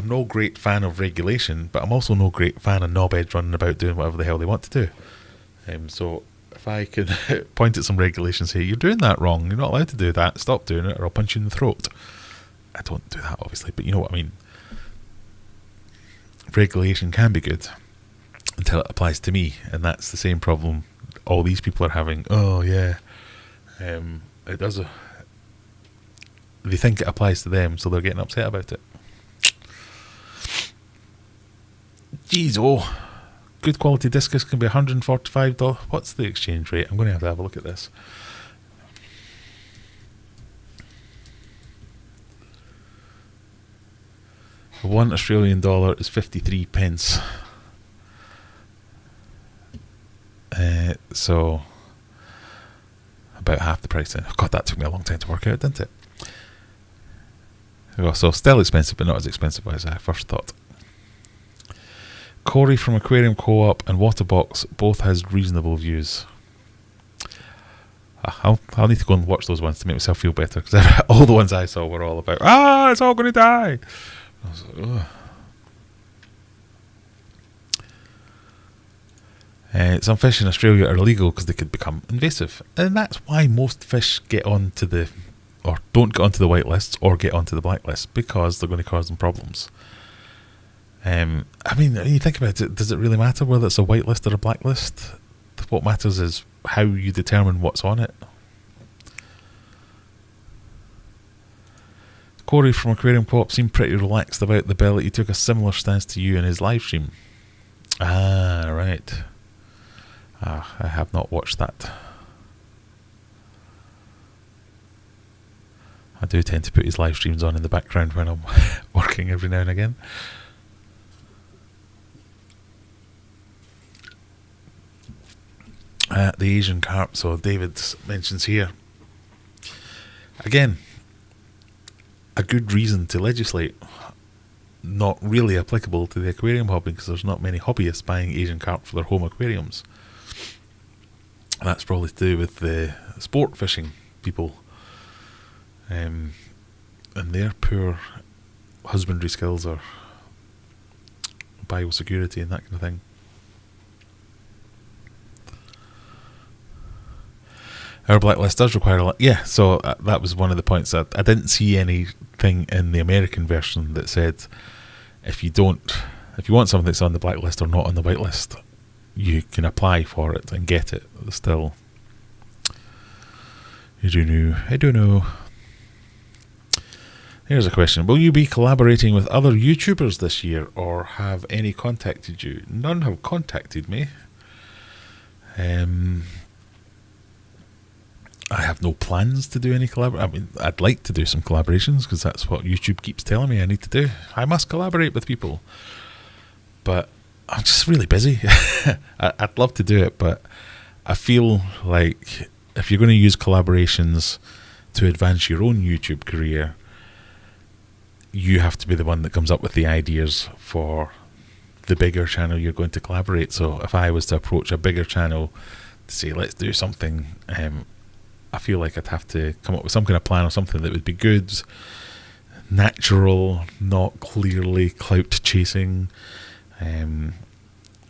no great fan of regulation, but I'm also no great fan of knobheads running about doing whatever the hell they want to do. So if I could point at some regulations, say, you're doing that wrong, you're not allowed to do that, stop doing it or I'll punch you in the throat. I don't do that, obviously, but you know what I mean. Regulation can be good until it applies to me, and that's the same problem all these people are having. Oh yeah, it does. They think it applies to them, so they're getting upset about it. Jeez, oh. Good quality discus can be $145. What's the exchange rate? I'm going to have a look at this. $1 Australian is 53 pence. So about half the price. God, that took me a long time to work out, didn't it? So still expensive, but not as expensive as I first thought. Corey from Aquarium Co-op and Waterbox both has reasonable views. I'll need to go and watch those ones to make myself feel better, because all the ones I saw were all about, it's all going to die. I was like, ugh. Some fish in Australia are illegal because they could become invasive, and that's why most fish get onto the, or don't get onto the white lists or get onto the black list, because they're going to cause them problems. I mean, when you think about it, does it really matter whether it's a white list or a black list? What matters is how you determine what's on it. Corey from Aquarium Co-op seemed pretty relaxed about the bill. He took a similar stance to you in his live stream. Ah, right. I have not watched that. I do tend to put his live streams on in the background when I'm working every now and again. The Asian carp, so David mentions here. Again, a good reason to legislate. Not really applicable to the aquarium hobby, because there's not many hobbyists buying Asian carp for their home aquariums. And that's probably to do with the sport fishing people and their poor husbandry skills or biosecurity and that kind of thing. Our blacklist does require a lot. Yeah, so that was one of the points. That I didn't see anything in the American version that said if you want something that's on the blacklist or not on the whitelist, you can apply for it and get it. Still, I don't know. Here's a question. Will you be collaborating with other YouTubers this year, or have any contacted you? None have contacted me. I have no plans to do any I mean, I'd like to do some collaborations, because that's what YouTube keeps telling me I need to do. I must collaborate with people. But I'm just really busy. I'd love to do it, but I feel like if you're going to use collaborations to advance your own YouTube career, you have to be the one that comes up with the ideas for the bigger channel you're going to collaborate. So if I was to approach a bigger channel to say, let's do something, I feel like I'd have to come up with some kind of plan or something that would be good, natural, not clearly clout chasing,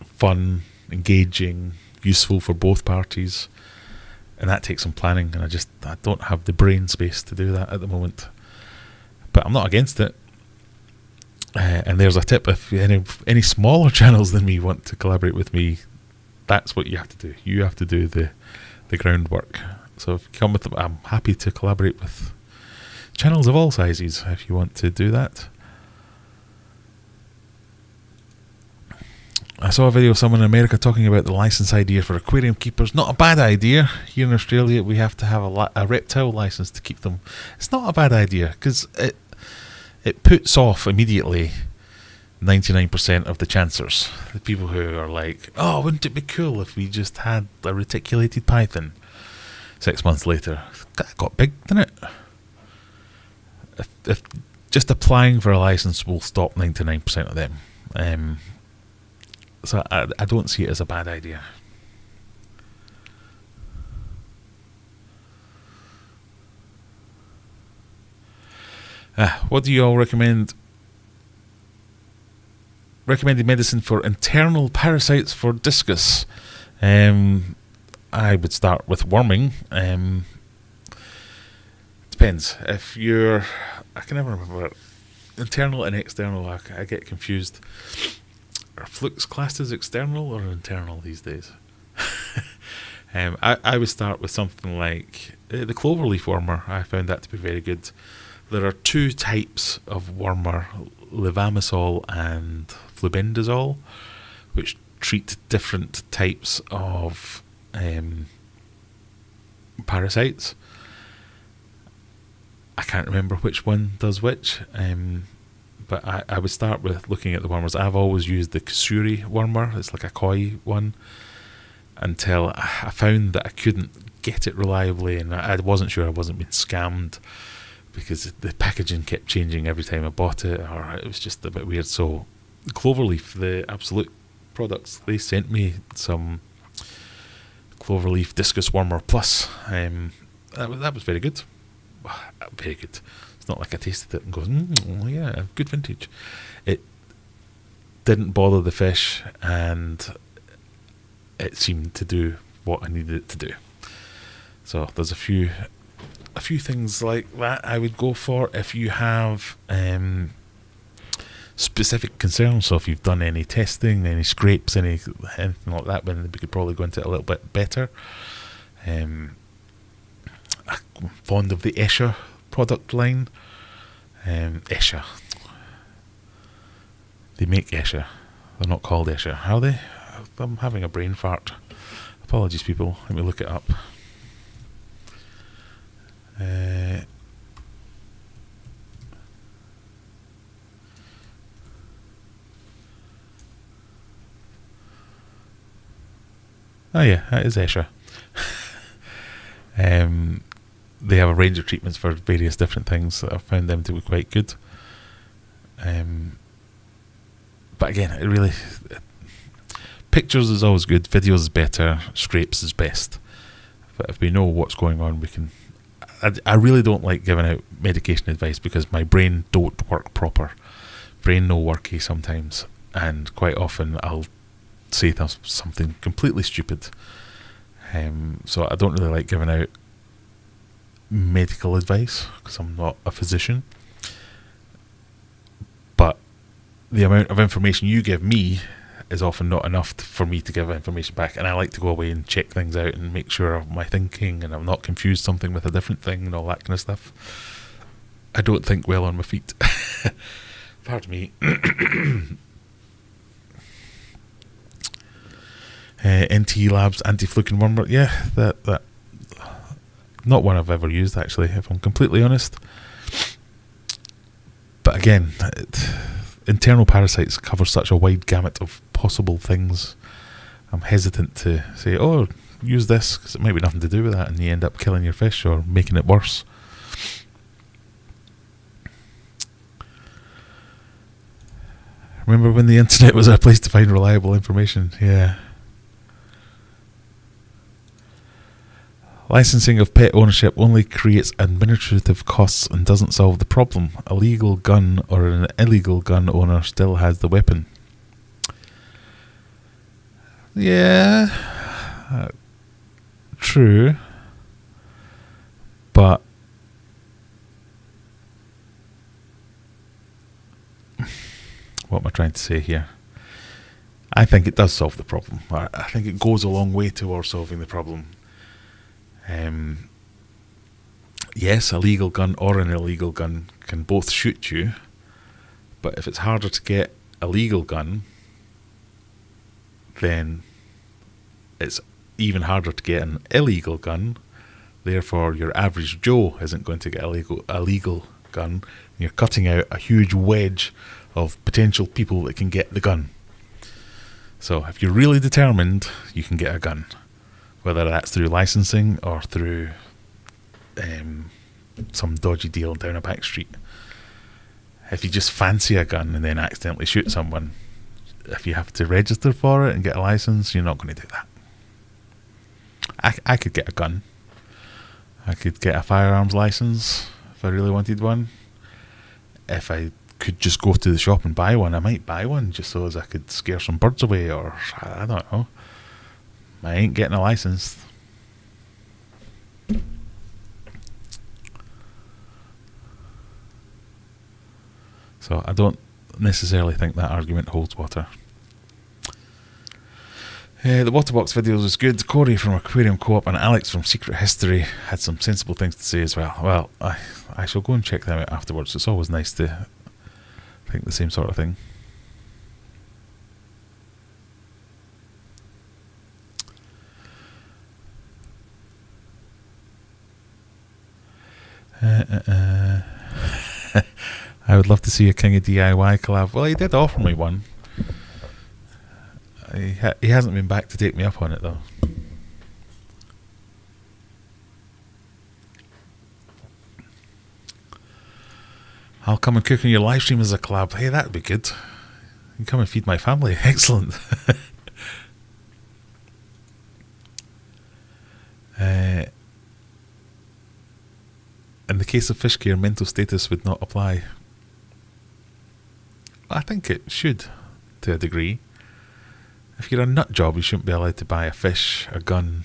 fun, engaging, useful for both parties, and that takes some planning, and I don't have the brain space to do that at the moment. But I'm not against it. And there's a tip: if any smaller channels than me want to collaborate with me, that's what you have to do. You have to do the groundwork. So if you come with them, I'm happy to collaborate with channels of all sizes if you want to do that. I saw a video of someone in America talking about the license idea for aquarium keepers. Not a bad idea. Here in Australia, we have to have a reptile license to keep them. It's not a bad idea, because it puts off immediately 99% of the chancers. The people who are like, oh, wouldn't it be cool if we just had a reticulated python? 6 months later, that got big, didn't it? If just applying for a license will stop 99% of them. So I don't see it as a bad idea. What do you all recommend? Recommended medicine for internal parasites for discus. I would start with worming. Depends. If you're... I can never remember. Internal and external, I get confused. Are flukes classed as external or internal these days? I would start with something like the cloverleaf wormer. I found that to be very good. There are two types of wormer, levamisole and flubendazole, which treat different types of parasites. I can't remember which one does which, but I would start with looking at the wormers. I've always used the Kasuri wormer. It's like a koi one, until I found that I couldn't get it reliably, and I wasn't sure I wasn't being scammed, because the packaging kept changing every time I bought it, or it was just a bit weird. So cloverleaf, the absolute products. They sent me some Cloverleaf Discus Warmer Plus. That was very good. Very good. It's not like I tasted it and goes, yeah, good vintage. It didn't bother the fish, and it seemed to do what I needed it to do. So there's a few things like that I would go for if you have specific concerns. So if you've done any testing, any scrapes, anything like that, then we could probably go into it a little bit better. I'm fond of the Escher product line. Escher. They make Escher. They're not called Escher, are they? I'm having a brain fart. Apologies, people. Let me look it up. Oh yeah, that is Escher. They have a range of treatments for various different things that I've found them to be quite good. But again, it really... pictures is always good, videos is better, scrapes is best. But if we know what's going on, we can... I really don't like giving out medication advice because my brain don't work proper. Brain no worky sometimes. And quite often I'll say something completely stupid. So I don't really like giving out medical advice because I'm not a physician. But the amount of information you give me is often not enough for me to give information back, and I like to go away and check things out and make sure of my thinking and I'm not confused something with a different thing and all that kind of stuff. I don't think well on my feet. Pardon me. NT Labs Anti-Fluke and Wormwood. Yeah, that not one I've ever used actually, if I'm completely honest. But again, internal parasites cover such a wide gamut of possible things. I'm hesitant to say, oh, use this, because it might be nothing to do with that, and you end up killing your fish or making it worse. Remember when the internet was a place to find reliable information? Yeah. Licensing of pet ownership only creates administrative costs and doesn't solve the problem. A legal gun or an illegal gun owner still has the weapon. Yeah, true, but what am I trying to say here? I think it does solve the problem. I think it goes a long way towards solving the problem. Yes, a legal gun or an illegal gun can both shoot you, but if it's harder to get a legal gun, then it's even harder to get an illegal gun. Therefore, your average Joe isn't going to get a legal gun. You're cutting out a huge wedge of potential people that can get the gun. So if you're really determined, you can get a gun. Whether that's through licensing or through some dodgy deal down a back street. If you just fancy a gun and then accidentally shoot someone, if you have to register for it and get a license, you're not going to do that. I could get a gun. I could get a firearms license if I really wanted one. If I could just go to the shop and buy one, I might buy one just so as I could scare some birds away, or I don't know. I ain't getting a license. So I don't necessarily think that argument holds water. The Waterbox videos was good. Corey from Aquarium Co-op and Alex from Secret History had some sensible things to say as well. Well, I shall go and check them out afterwards. It's always nice to think the same sort of thing. I would love to see a King of DIY collab. Well, he did offer me one. He hasn't been back to take me up on it though. I'll come and cook on your live stream as a collab. Hey, that'd be good. You can come and feed my family. Excellent. In the case of fish care, mental status would not apply. I think it should, to a degree. If you're a nut job, you shouldn't be allowed to buy a fish, a gun.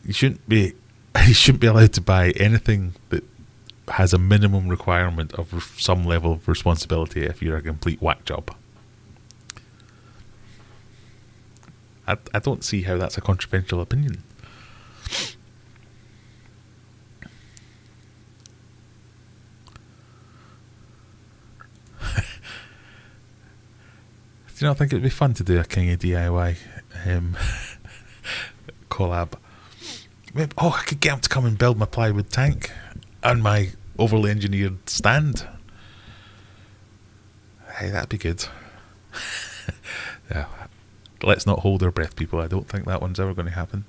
You shouldn't be allowed to buy anything that has a minimum requirement of some level of responsibility if you're a complete whack job. I don't see how that's a controversial opinion. Do you not think it'd be fun to do a King of DIY collab? Maybe, I could get him to come and build my plywood tank and my overly engineered stand. Hey, that'd be good. Yeah, let's not hold our breath, people. I don't think that one's ever going to happen.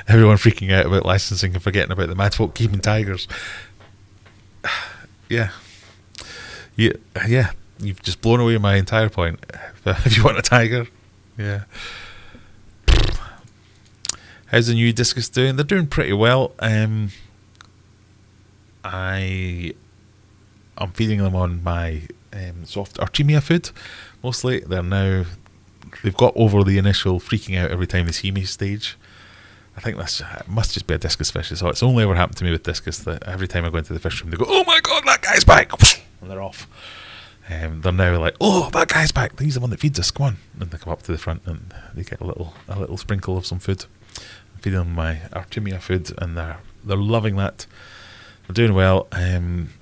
Everyone freaking out about licensing and forgetting about the mad folk keeping tigers. Yeah, you've just blown away my entire point. If you want a tiger, yeah. How's the new Discus doing? They're doing pretty well. I'm feeding them on my soft Artemia food, mostly. They've got over the initial freaking out every time they see me stage. I think it must just be a Discus fish. So it's only ever happened to me with Discus that every time I go into the fish room, they go, "Oh my god, that guy's back!" and they're off. They're now like, "Oh, that guy's back. He's the one that feeds us. Come on!" And they come up to the front and they get a little sprinkle of some food. I'm feeding them my Artemia food, and they're loving that. They're doing well. I've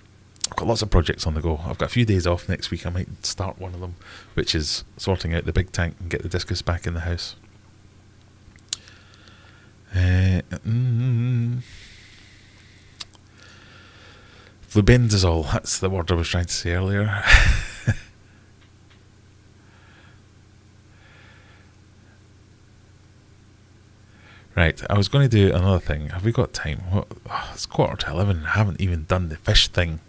got lots of projects on the go. I've got a few days off next week. I might start one of them, which is sorting out the big tank and get the Discus back in the house. Flubendazole, that's the word I was trying to say earlier. Right, I was going to do another thing. Have we got time? It's 11:15. I haven't even done the fish thing.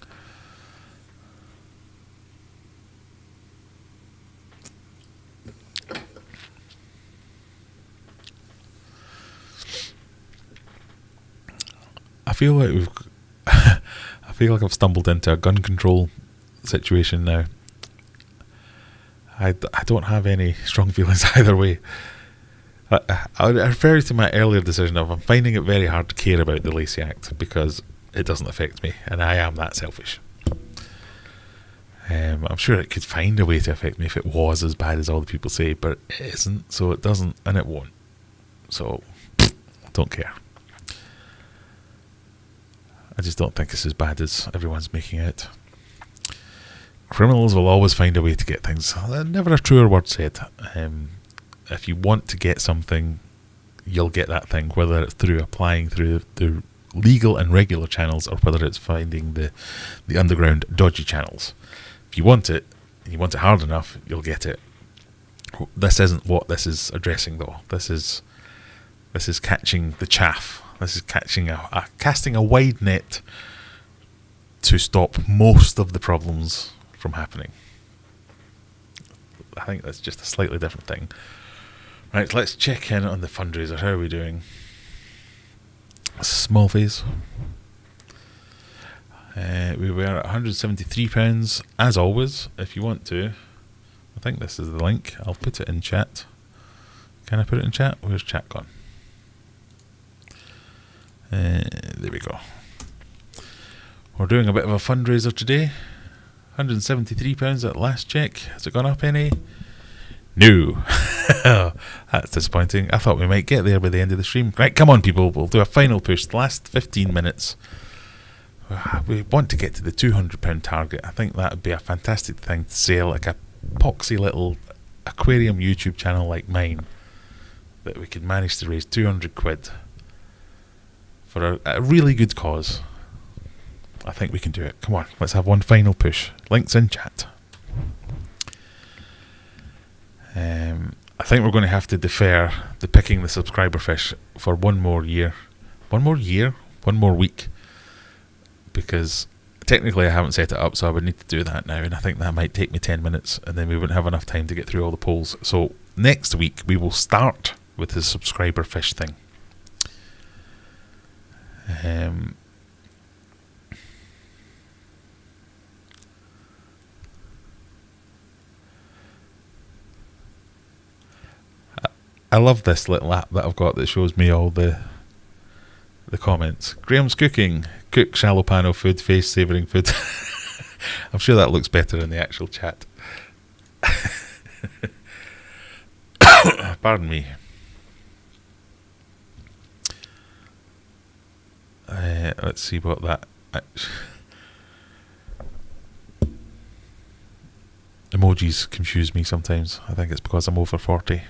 I feel like I've stumbled into a gun control situation now. I don't have any strong feelings either way. I refer to my earlier decision of I'm finding it very hard to care about the Lacey Act because it doesn't affect me, and I am that selfish. I'm sure it could find a way to affect me if it was as bad as all the people say, but it isn't, so it doesn't, and it won't. So, don't care. I just don't think it's as bad as everyone's making it. Criminals will always find a way to get things. Never a truer word said. If you want to get something, you'll get that thing, whether it's through applying through the legal and regular channels or whether it's finding the underground dodgy channels. If you want it, and you want it hard enough, you'll get it. This isn't what this is addressing, though. This is catching the chaff. This is casting a wide net to stop most of the problems from happening. I think that's just a slightly different thing. Right, let's check in on the fundraiser. How are we doing? Small phase. We were at £173. As always, if you want to, I think this is the link. I'll put it in chat. Can I put it in chat? Where's chat gone? There we go. We're doing a bit of a fundraiser today. £173 at last check. Has it gone up any? No. That's disappointing. I thought we might get there by the end of the stream. Right, come on people, we'll do a final push. The last 15 minutes. We want to get to the £200 target. I think that would be a fantastic thing to sell, like a poxy little aquarium YouTube channel like mine, that we could manage to raise 200 quid for a really good cause. I think we can do it. Come on, let's have one final push. Links in chat. I think we're going to have to defer the picking the subscriber fish for one more year. One more week. Because technically I haven't set it up, so I would need to do that now, and I think that might take me 10 minutes, and then we wouldn't have enough time to get through all the polls. So next week we will start with the subscriber fish thing. I love this little app that I've got that shows me all the comments. Graham's cooking. Cook shallow pan of food, face savouring food. I'm sure that looks better in the actual chat. Pardon me. Let's see what that... Emojis confuse me sometimes. I think it's because I'm over 40.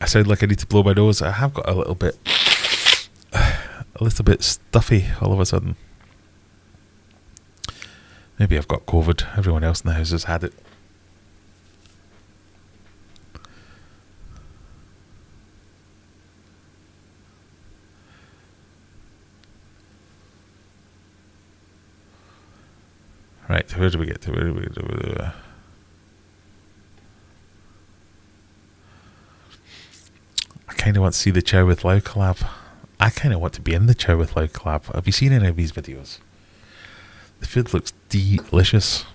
I sound like I need to blow my nose. I have got a little bit stuffy all of a sudden. Maybe I've got COVID. Everyone else in the house has had it. Right, where do we get to? I kind of want to see the Chow with Lau collab. I kind of want to be in the Chow with Lau collab. Have you seen any of these videos? The food looks delicious.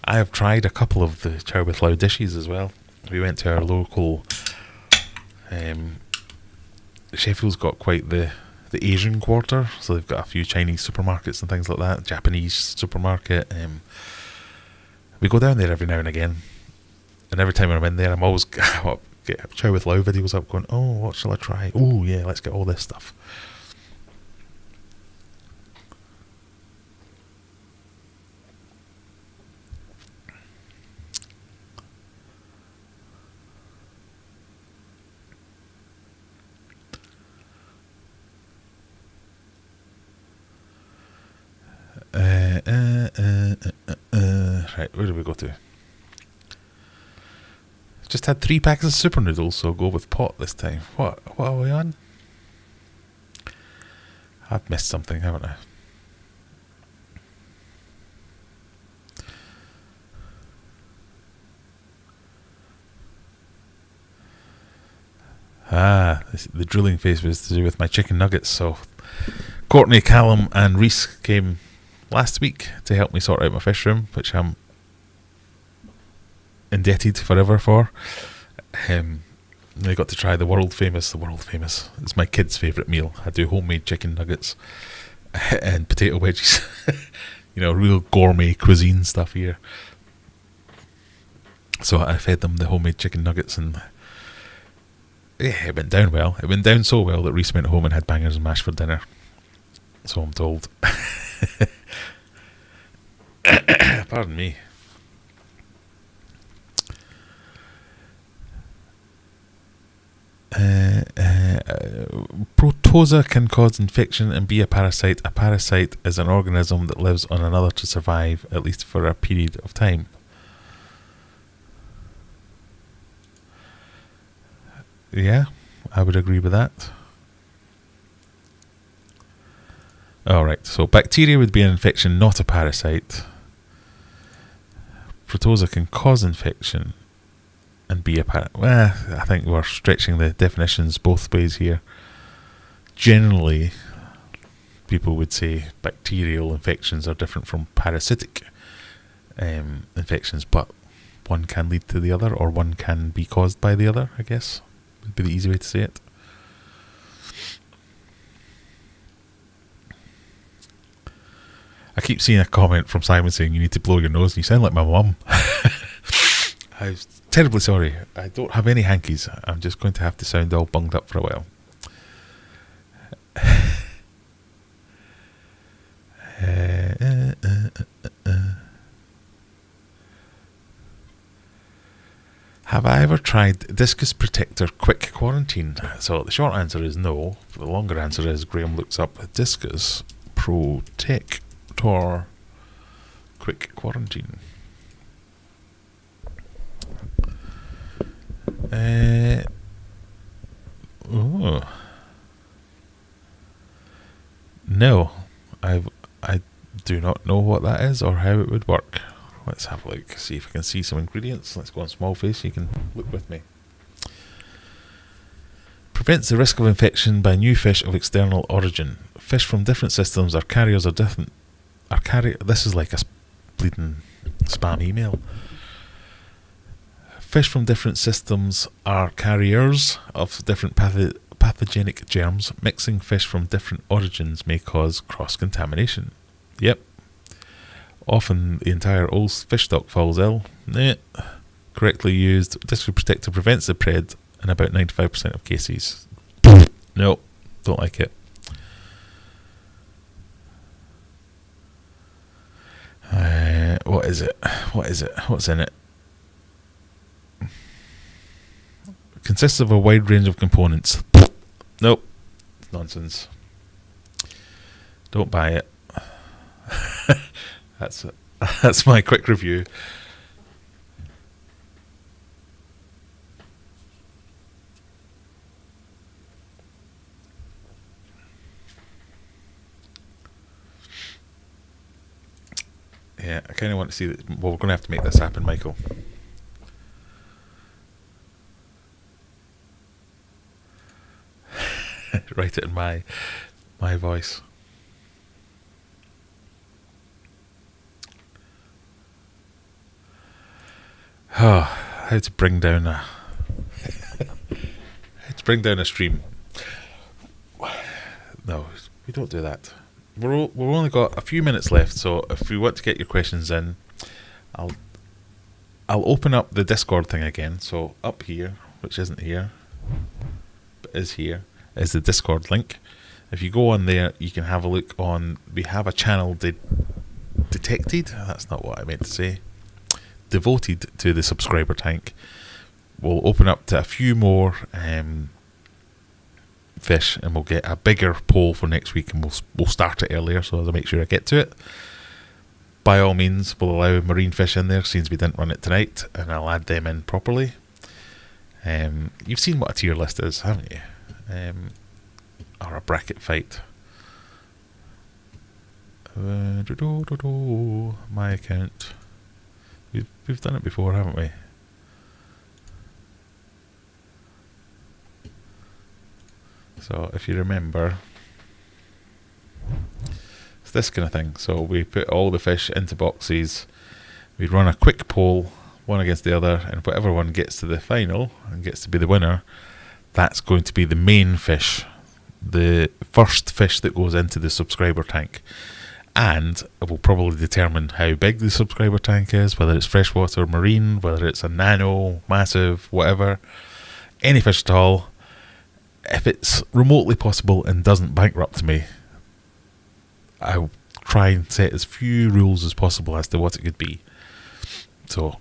I have tried a couple of the Chow with Lau dishes as well. We went to our local... Sheffield's got quite the Asian quarter, so they've got a few Chinese supermarkets and things like that. Japanese supermarket. We go down there every now and again. And every time I'm in there, I'm always get Chow with Lau videos up going, oh, what shall I try? Oh, yeah, let's get all this stuff. Right, where do we go to? Just had 3 packs of super noodles, so I'll go with pot this time. What are we on? I've missed something, haven't I? The drooling phase was to do with my chicken nuggets, so Courtney, Callum and Reese came last week to help me sort out my fish room, which I'm indebted forever for. They got to try the world famous, it's my kids' favourite meal. I do homemade chicken nuggets and potato wedges. Real gourmet cuisine stuff here. So I fed them the homemade chicken nuggets, and yeah, it went down well. It went down so well that Reese went home and had bangers and mash for dinner. So I'm told. Pardon me. Protozoa can cause infection and be a parasite. A parasite is an organism that lives on another to survive, at least for a period of time. Yeah, I would agree with that. Alright, so bacteria would be an infection, not a parasite. Protozoa can cause infection and be a parasite. Well, I think we're stretching the definitions both ways here. Generally, people would say bacterial infections are different from parasitic infections, but one can lead to the other, or one can be caused by the other, I guess would be the easy way to say it. I keep seeing a comment from Simon saying you need to blow your nose and you sound like my mum. I'm terribly sorry. I don't have any hankies. I'm just going to have to sound all bunged up for a while. Have I ever tried Discus Protector Quick Quarantine? So the short answer is no. The longer answer is Graham looks up Discus Protector Quick Quarantine. Oh. No, I do not know what that is or how it would work. Let's have a look, see if I can see some ingredients. Let's go on small face, you can look with me. Prevents the risk of infection by new fish of external origin. Fish from different systems are carriers of different... This is like a bleeding spam email. Fish from different systems are carriers of different pathogenic germs. Mixing fish from different origins may cause cross-contamination. Yep. Often the entire old fish stock falls ill. Correctly used, Discus Protector prevents the pred in about 95% of cases. No, don't like it. What is it? What's in it? Consists of a wide range of components. Nope. Nonsense. Don't buy it. That's my quick review. Yeah, I kind of want to see that. Well, we're going to have to make this happen, Michael. Write it in my voice. Oh, how to bring down a stream. No, we don't do that. We've only got a few minutes left, so if you want to get your questions in, I'll open up the Discord thing again. So up here, which isn't here, but is here, is the Discord link. If you go on there, you can have a look on. We have a channel detected. That's not what I meant to say. Devoted to the subscriber tank. We'll open up to a few more fish, and we'll get a bigger poll for next week, and we'll start it earlier so as I make sure I get to it. By all means, we'll allow marine fish in there since we didn't run it tonight, and I'll add them in properly. You've seen what a tier list is, haven't you? Or a bracket fight. My account. We've done it before, haven't we? So if you remember, it's this kind of thing. So we put all the fish into boxes, we run a quick poll, one against the other, and whatever one gets to the final and gets to be the winner, that's going to be the main fish, the first fish that goes into the subscriber tank. And it will probably determine how big the subscriber tank is, whether it's freshwater, marine, whether it's a nano, massive, whatever, any fish at all. If it's remotely possible and doesn't bankrupt me, I'll try and set as few rules as possible as to what it could be. So,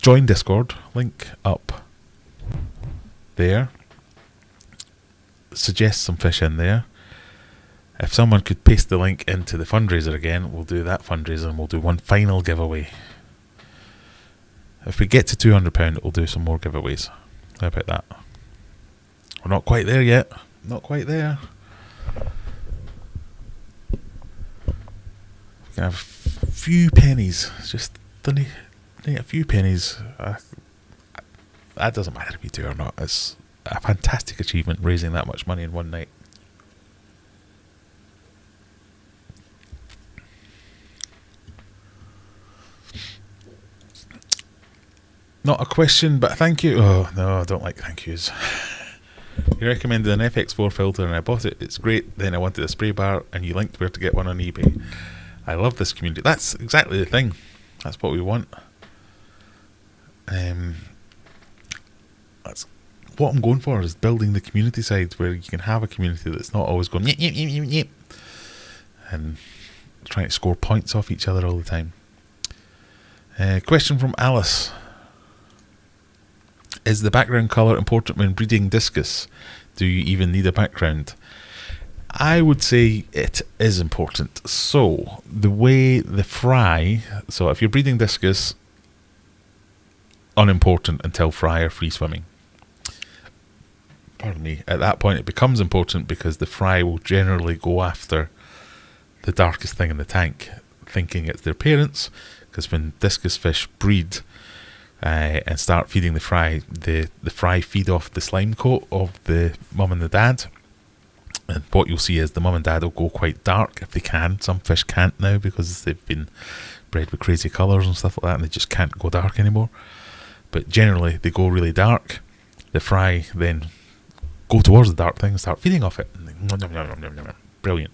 join Discord, link up there. Suggest some fish in there. If someone could paste the link into the fundraiser again, we'll do that fundraiser and we'll do one final giveaway. If we get to £200, we'll do some more giveaways. How about that? We're not quite there yet. Not quite there. We can have a few pennies. Just donate a few pennies. That doesn't matter if you do or not. It's a fantastic achievement raising that much money in one night. Not a question, but thank you. Oh, no, I don't like thank yous. You recommended an FX4 filter and I bought it. It's great. Then I wanted a spray bar and you linked where to get one on eBay. I love this community. That's exactly the thing. That's what we want. That's what I'm going for, is building the community side where you can have a community that's not always going yip, yip, yip, yip, yip, and trying to score points off each other all the time. Question from Alice. Is the background colour important when breeding Discus? Do you even need a background? I would say it is important. So, the way the fry... So, if you're breeding Discus, unimportant until fry are free swimming. Pardon me. At that point it becomes important because the fry will generally go after the darkest thing in the tank, thinking it's their parents, because when discus fish breed and start feeding the fry feed off the slime coat of the mum and the dad, and what you'll see is the mum and dad will go quite dark if they can. Some fish can't now because they've been bred with crazy colours and stuff like that, and they just can't go dark anymore, but generally they go really dark. The fry then go towards the dark thing and start feeding off it. Brilliant.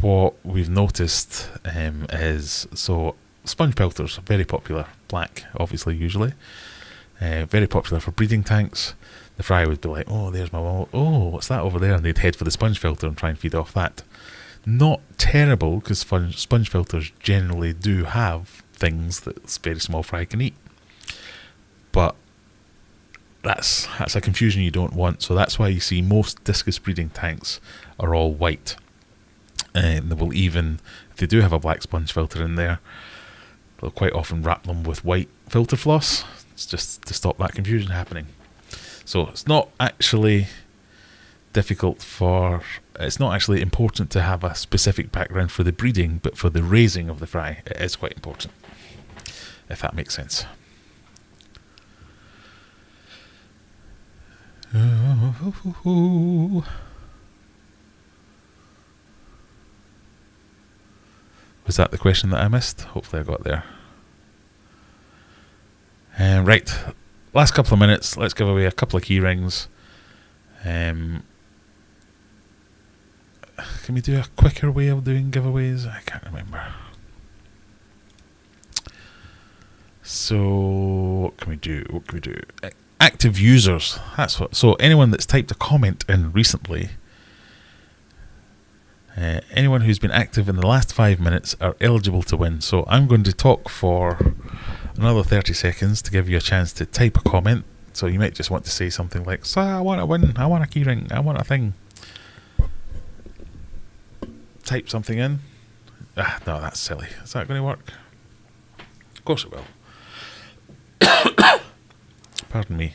What we've noticed is, so sponge pelters are very popular, black obviously usually, very popular for breeding tanks. The fry would be like, oh, there's my mom, oh, what's that over there, and they'd head for the sponge filter and try and feed off that. Not terrible, because sponge filters generally do have things that very small fry can eat, but that's a confusion you don't want. So that's why you see most discus breeding tanks are all white. And they will, even if they do have a black sponge filter in there, they'll quite often wrap them with white filter floss. It's just to stop that confusion happening. So it's not actually it's not actually important to have a specific background for the breeding, but for the raising of the fry it is quite important, if that makes sense. Was that the question that I missed? Hopefully I got there. Right, last couple of minutes, let's give away a couple of key rings. Can we do a quicker way of doing giveaways? I can't remember. So what can we do? Active users. That's what. So anyone that's typed a comment in recently, anyone who's been active in the last 5 minutes are eligible to win. So I'm going to talk for another 30 seconds to give you a chance to type a comment. So you might just want to say something like, so I want to win, I want a keyring, I want a thing. Type something in. No, that's silly. Is that going to work? Of course it will. Pardon me.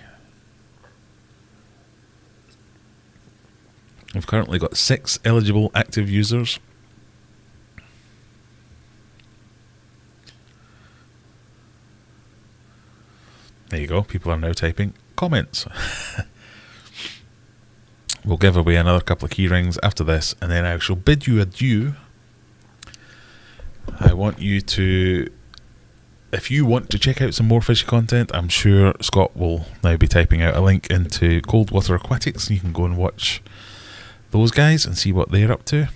We've currently got 6 eligible active users. There you go. People are now typing comments. We'll give away another couple of key rings after this, and then I shall bid you adieu. I want you to, if you want to check out some more fishy content, I'm sure Scott will now be typing out a link into Coldwater Aquatics, and you can go and watch those guys and see what they're up to.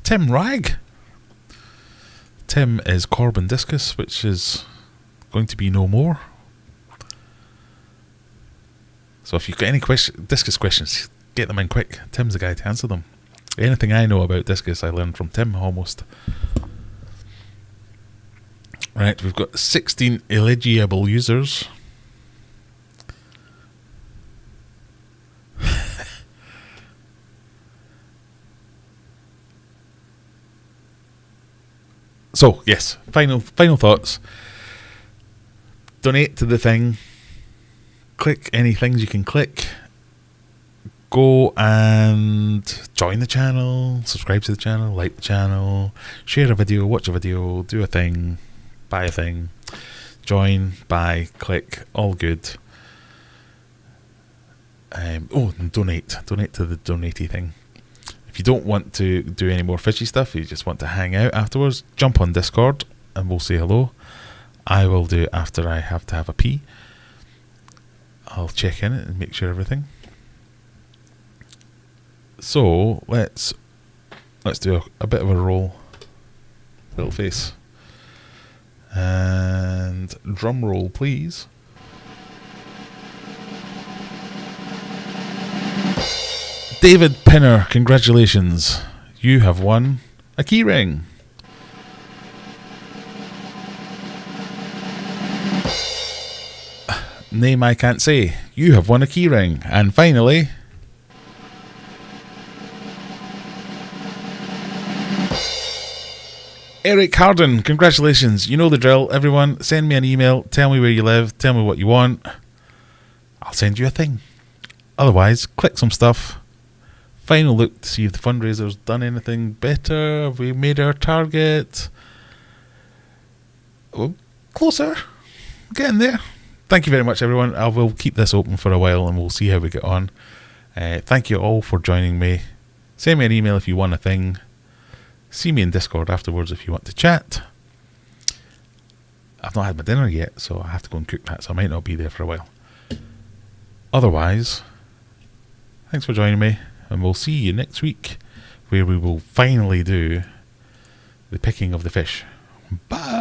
Tim Rag. Tim is Carp and Discus, which is going to be no more. So if you've got any Discus questions, get them in quick. Tim's the guy to answer them. Anything I know about Discus I learned from Tim almost. Right, we've got 16 eligible users. So, yes, final thoughts. Donate to the thing. Click any things you can click. Go and join the channel, subscribe to the channel, like the channel, share a video, watch a video, do a thing, buy a thing, join, buy, click, all good. And donate to the donatey thing. If you don't want to do any more fishy stuff, you just want to hang out afterwards, jump on Discord and we'll say hello. I will do it after I have to have a pee. I'll check in and make sure everything. So let's do a bit of a roll. Little face. And drum roll, please. David Pinner, congratulations. You have won a keyring. Name I can't say. You have won a keyring. And finally, Eric Harden, congratulations. You know the drill, everyone. Send me an email. Tell me where you live. Tell me what you want. I'll send you a thing. Otherwise, click some stuff. Final look to see if the fundraiser's done anything better. Have we made our target? Well, closer. Getting there. Thank you very much, everyone. I will keep this open for a while and we'll see how we get on. Thank you all for joining me. Send me an email if you want a thing. See me in Discord afterwards if you want to chat. I've not had my dinner yet, so I have to go and cook that, so I might not be there for a while. Otherwise, thanks for joining me, and we'll see you next week, where we will finally do the picking of the fish. Bye!